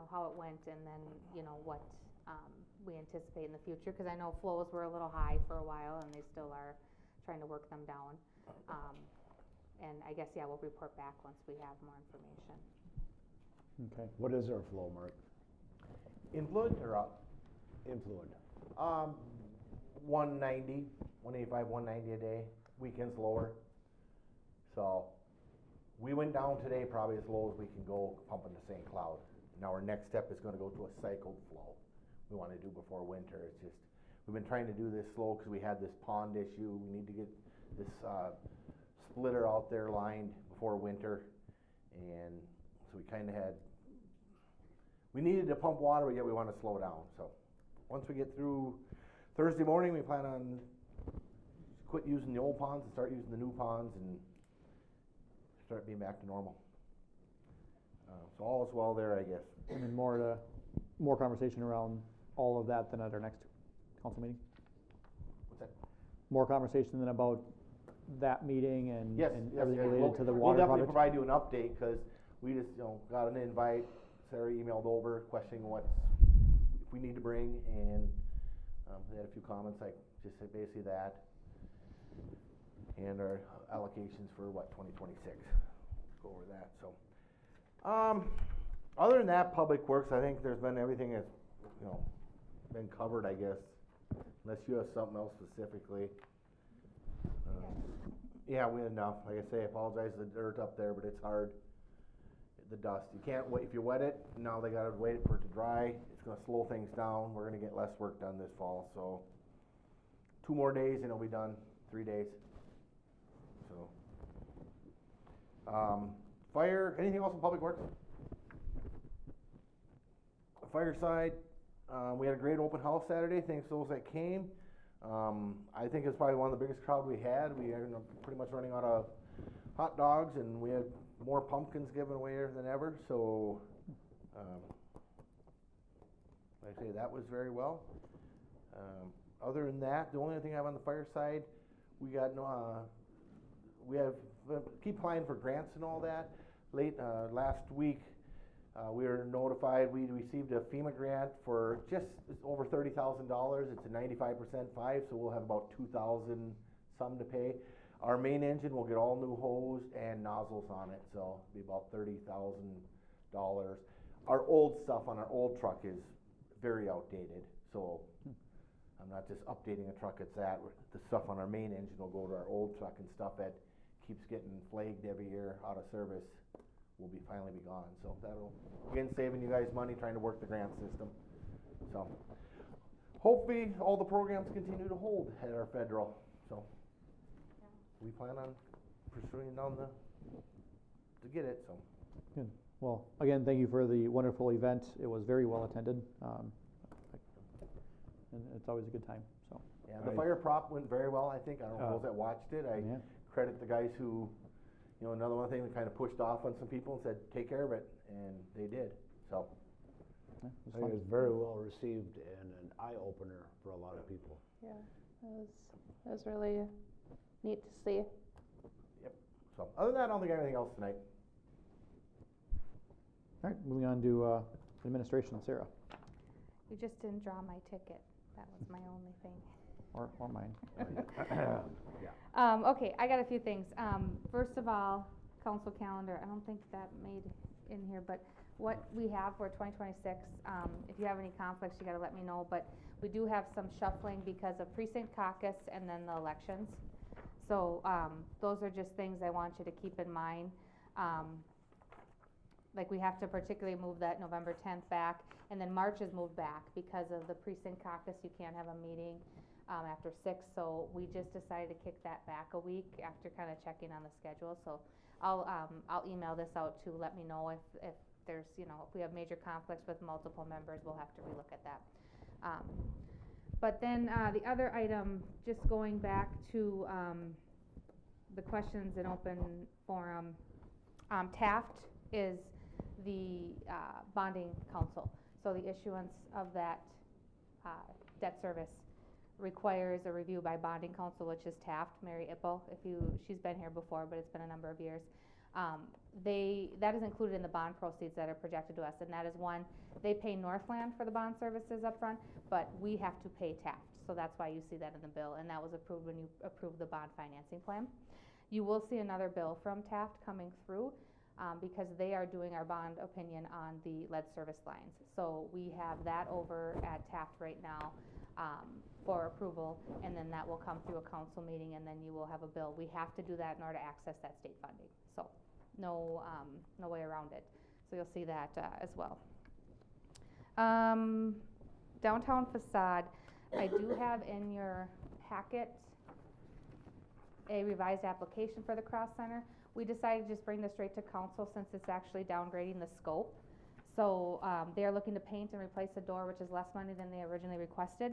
how it went and then, what, we anticipate in the future, because I know flows were a little high for a while and they still are trying to work them down. And I guess, yeah, we'll report back once we have more information. Okay, what is our flow, Mark? Influent or up? Influent. 190, 185, 190 a day, weekends lower. So we went down today probably as low as we can go pumping the St. Cloud. Now our next step is gonna go to a cycled flow. We want to do before winter. It's just, we've been trying to do this slow because we had this pond issue. We need to get this splitter out there lined before winter. And so we kind of we needed to pump water, but yet we want to slow down. So once we get through Thursday morning, we plan on quit using the old ponds and start using the new ponds and start being back to normal. So all is well there, I guess. And then more conversation around all of that than at our next council meeting? What's that? More conversation than about that meeting and, yes, everything yes. related to the we'll water definitely project? provide you an update, because we just, got an invite, Sarah emailed over questioning what we need to bring, and they had a few comments, like just said basically that, and our allocations for 2026. Go over that, so. Other than that, Public Works, I think there's been everything that's, been covered, I guess, unless you have something else specifically. Yeah, we had enough. Like I say, I apologize for the dirt up there, but it's hard. The dust. You can't wait, if you wet it, now they gotta wait for it to dry. It's gonna slow things down. We're gonna get less work done this fall, so 2 more days and it'll be done, 3 days. So, fire, anything else in Public Works? Fire side, we had a great open house Saturday, thanks to those that came. I think it's probably one of the biggest crowd we had. We are pretty much running out of hot dogs, and we had more pumpkins given away than ever, so, like I say, that was very well. Other than that, the only thing I have on the fire side, we keep applying for grants and all that. Last week, we were notified we received a FEMA grant for just over $30,000. It's a 95% 5, so we'll have about 2,000 some to pay. Our main engine will get all new hose and nozzles on it, so it'll be about $30,000. Our old stuff on our old truck is very outdated, so I'm not just updating a truck, it's that. The stuff on our main engine will go to our old truck, and stuff that keeps getting flagged every year out of service will finally be gone. So that'll, again, saving you guys money trying to work the grant system. So hopefully all the programs continue to hold at our federal. So we plan on pursuing down to get it. So Good. Well, again, thank you for the wonderful event. It was very well attended. And it's always a good time, so. Yeah, the I- fire prop went very well, I think. I don't know those that watched it. I Yeah. credit the guys who, another one thing that kind of pushed off on some people and said, take care of it, and they did, so. Yeah, it was I fun. think it was very well received and an eye-opener for a lot of people. Yeah, it was really neat to see. So, other than that, I don't think I have anything else tonight. All right, moving on to administration, Sarah, You just didn't draw my ticket. That was my only thing. or mine. Okay, I got a few things. First of all, council calendar, I don't think that made in here, but what we have for 2026, if you have any conflicts, you gotta let me know, but we do have some shuffling because of precinct caucus and then the elections. So, those are just things I want you to keep in mind. Like we have to particularly move that November 10th back, and then March is moved back because of the precinct caucus. You can't have a meeting after 6, so we just decided to kick that back a week after kind of checking on the schedule. So I'll email this out to let me know if there's, if we have major conflicts with multiple members, we'll have to relook at that. But then the other item, just going back to the questions in open forum, Taft is the bonding council. So the issuance of that debt service requires a review by bonding council, which is Taft, Mary Ipple. She's been here before, but it's been a number of years. That is included in the bond proceeds that are projected to us, and that is one, they pay Northland for the bond services up front, but we have to pay Taft. So that's why you see that in the bill, and that was approved when you approved the bond financing plan. You will see another bill from Taft coming through, because they are doing our bond opinion on the lead service lines. So we have that over at Taft right now for approval, and then that will come through a council meeting, and then you will have a bill. We have to do that in order to access that state funding. So no way around it. So you'll see that as well. Downtown facade, I do have in your packet a revised application for the Cross Center. We decided to just bring this straight to council since it's actually downgrading the scope. So they're looking to paint and replace a door, which is less money than they originally requested.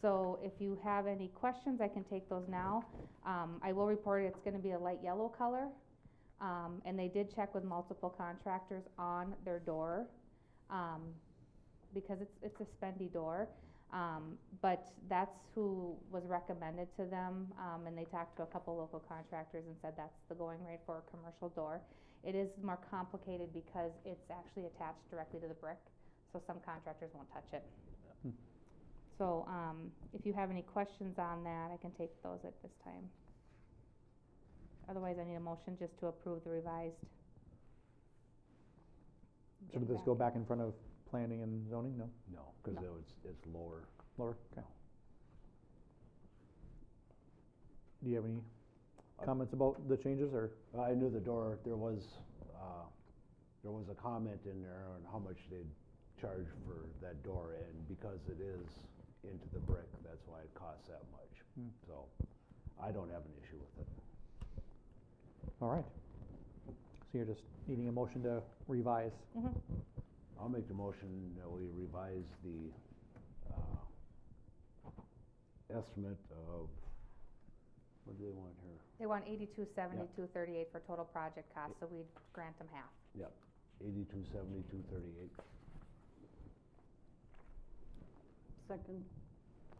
So if you have any questions, I can take those now. I will report it's gonna be a light yellow color. And they did check with multiple contractors on their door, because it's a spendy door. But that's who was recommended to them, and they talked to a couple local contractors and said that's the going rate for a commercial door. It is more complicated because it's actually attached directly to the brick, so some contractors won't touch it. So, if you have any questions on that, I can take those at this time. Otherwise, I need a motion just to approve the revised. Should this go back in front of planning and zoning? No? No, because No. it's lower. Lower? Okay. Do you have any comments about the changes, or? I knew the door, there was a comment in there on how much they'd charge for that door, and because it is into the brick, that's why it costs that much. So, I don't have an issue with it. All right. So you're just needing a motion to revise. Mm-hmm. I'll make the motion that we revise the estimate of, what do they want here? They want 8270,238 for total project cost, so we'd grant them half. Yep, 8270, 238. Second.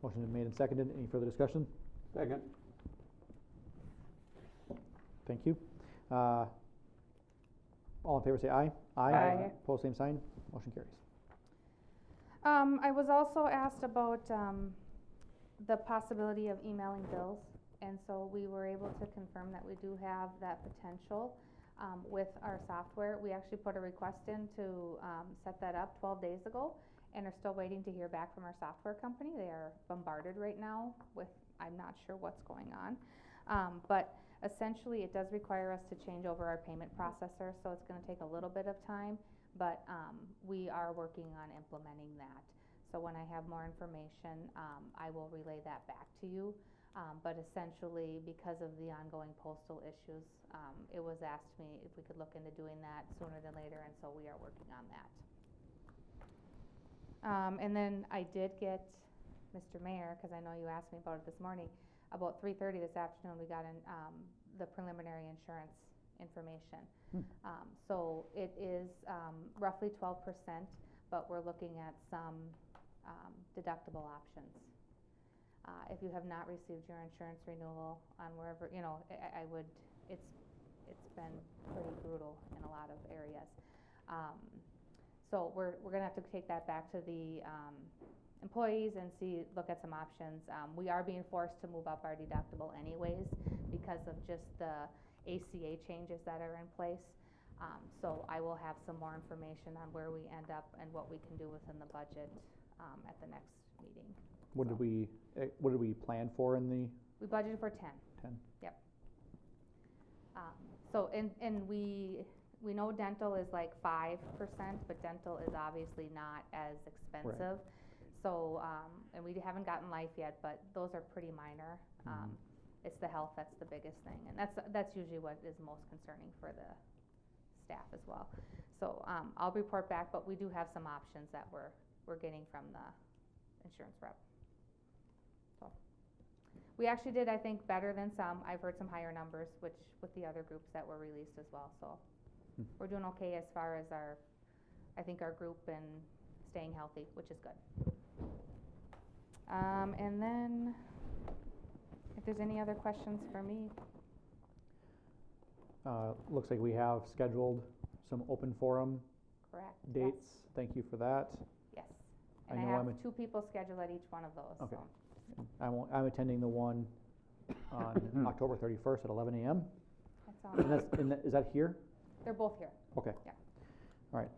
Motion been made and seconded. Any further discussion? Second. Thank you. All in favor say aye. Aye. Pose same sign. Motion carries. I was also asked about the possibility of emailing bills, and so we were able to confirm that we do have that potential with our software. We actually put a request in to set that up 12 days ago, and are still waiting to hear back from our software company. They are bombarded right now with, I'm not sure what's going on, but essentially it does require us to change over our payment processor, so it's gonna take a little bit of time, but we are working on implementing that. So when I have more information, I will relay that back to you. But essentially, because of the ongoing postal issues, it was asked me if we could look into doing that sooner than later, and so we are working on that. And then I did get Mr. Mayor, cause I know you asked me about it this morning, about 3:30 this afternoon, we got the preliminary insurance information. So it is, roughly 12%, but we're looking at some, deductible options. If you have not received your insurance renewal on wherever, you know, I would, it's been pretty brutal in a lot of areas. So we're gonna have to take that back to the, employees and look at some options. We are being forced to move up our deductible anyways because of just the ACA changes that are in place. So I will have some more information on where we end up and what we can do within the budget, at the next meeting. What did we plan for in the? We budgeted for 10. 10? Yep. So, and we know dental is like 5%, but dental is obviously not as expensive. So, and we haven't gotten life yet, but those are pretty minor. It's the health that's the biggest thing, and that's usually what is most concerning for the staff as well. So, I'll report back, but we do have some options that we're getting from the insurance rep. So, we actually did, I think, better than some. I've heard some higher numbers, which with the other groups that were released as well. So, we're doing okay as far as I think our group and staying healthy, which is good. And then, if there's any other questions for me. Looks like we have scheduled some open forum Correct. dates. Yes. Thank you for that. Yes. I And I know have I'm 2 people scheduled at each one of those. Okay. So. I'm attending the one on October 31st at 11 a.m. That's all. Is that here? They're both here. Okay. Yeah. All right.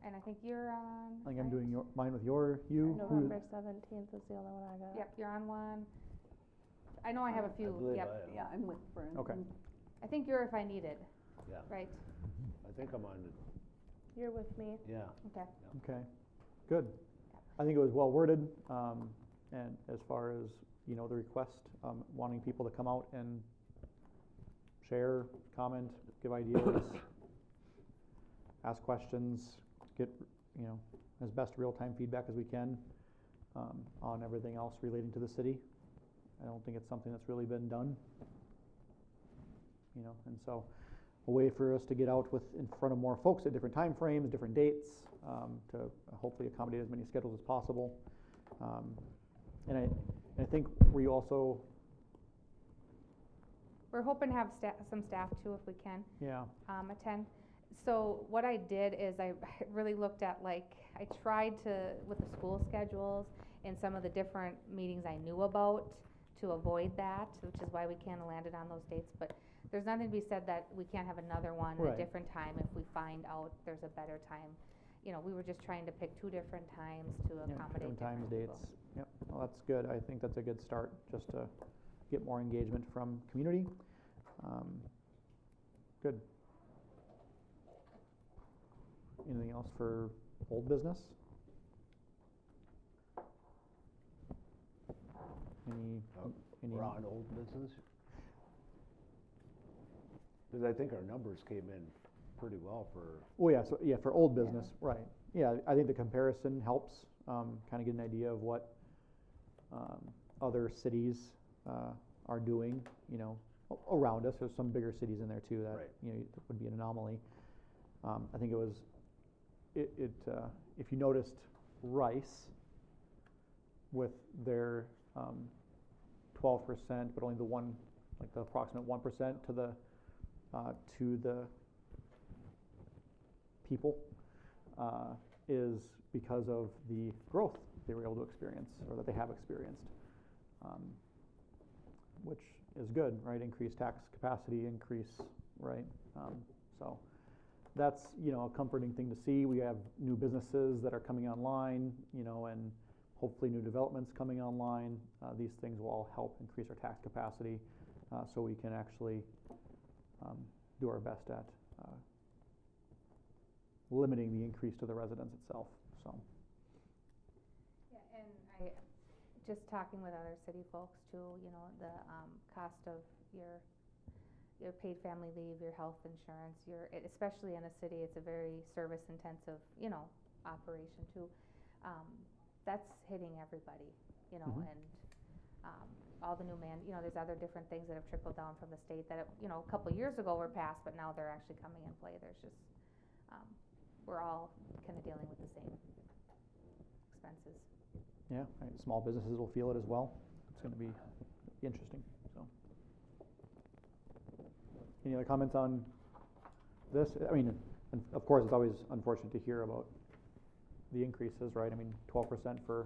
And I think you're on. I think I'm doing mine with you. November 17th is the only one I got. Yep, you're on one. I know I have a few. Yep. Yeah, I'm with Brent. Okay. I think you're if I needed. Yeah. Right. I think I'm on it, You're with me. yeah. Okay. Okay. Good. I think it was well worded, and as far as, you know, the request, wanting people to come out and share, comment, give ideas, ask questions, get, you know, as best real-time feedback as we can, on everything else relating to the city. I don't think it's something that's really been done, you know, and so a way for us to get out in front of more folks at different time frames, different dates, to hopefully accommodate as many schedules as possible. And I think we also. We're hoping to have some staff too, if we can. Yeah. Attend. So what I did is I really looked at, like, I tried to, with the school schedules and some of the different meetings I knew about, to avoid that, which is why we kind of landed on those dates. But there's nothing to be said that we can't have another one at a different time if we find out there's a better time. You know, we were just trying to pick 2 different times to accommodate different people. Dates. Yep. Well, that's good. I think that's a good start, just to get more engagement from community. Good. Anything else for old business? Any? We're on old business? Because I think our numbers came in pretty well for. Oh, yeah, so, yeah, for old business, right. Yeah, I think the comparison helps, kind of get an idea of what, other cities, are doing, you know, around us. There's some bigger cities in there too that, you know, would be an anomaly. I think it was, if you noticed Rice with their, 12%, but only the approximate 1% to the people, is because of the growth they were able to experience, or that they have experienced, which is good, right? Increased tax capacity, right? So that's, you know, a comforting thing to see. We have new businesses that are coming online, you know, and hopefully new developments coming online. These things will all help increase our tax capacity, so we can actually do our best at limiting the increase to the residence itself. So. Yeah, and just talking with other city folks too, you know, the cost of your paid family leave, your health insurance, especially in a city, it's a very service intensive, you know, operation too. That's hitting everybody. you know, Mhm. and, all the new there's other different things that have trickled down from the state that, a couple years ago were passed, but now they're actually coming in play. There's just, we're all kinda dealing with the same expenses. Yeah, right, small businesses will feel it as well. It's gonna be interesting, so. Any other comments on this? I mean, and of course, it's always unfortunate to hear about the increases, right? I mean, 12% for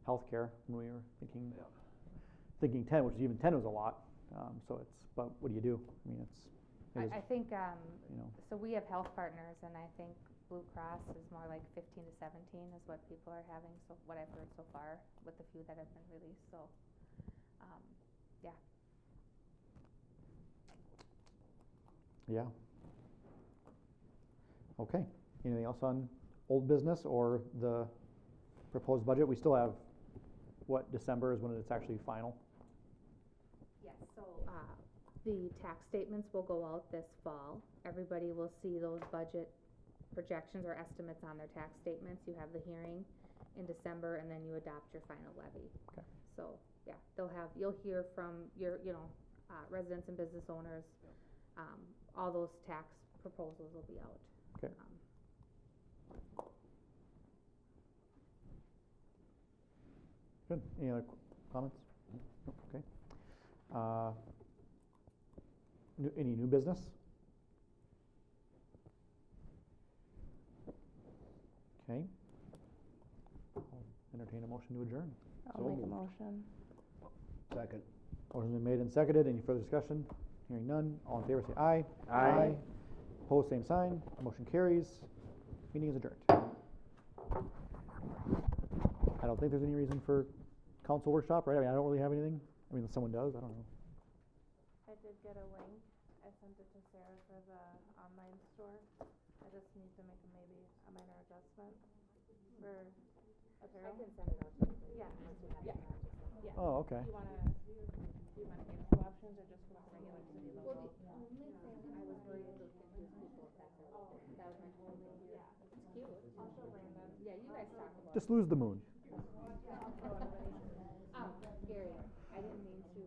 healthcare, when we were thinking 10, which even 10 was a lot. So it's, but what do you do? I mean, it is, I think, you know. so we have health partners, and I think Blue Cross is more like 15 to 17 is what people are having, so what I've heard so far with the few that have been released, so, yeah. Yeah. Okay, anything else on old business or the proposed budget? We still have, December is when it's actually final? Yes, so, the tax statements will go out this fall. Everybody will see those budget projections or estimates on their tax statements. You have the hearing in December, and then you adopt your final levy. Okay. So, yeah, you'll hear from your, residents and business owners. All those tax proposals will be out. Okay. Good. Any other comments? Nope. Okay. Any new business? Okay. I'll entertain a motion to adjourn. I'll make a motion. Second. Motion's been made and seconded. Any further discussion? Hearing none. All in favor say aye. Aye. Opposed, same sign. Motion carries. Meeting is adjourned. I don't think there's any reason for council workshop, right? I mean, I don't really have anything. I mean, if someone does, I don't know. I did get a link. I sent it to Sarah for the online store. I just need to make maybe a minor adjustment for apparel. I can send it out to you. Yeah. Once you have it, I'll just send it. Yeah. Oh, okay. Do you wanna give two options or just go with the regular city logo? Well, the only thing, I was worried it would confuse people if that's everything. That was my only, it's cute. I'll show Brandon. Yeah, you guys talk about it. Just lose the moon. Gary, I didn't mean to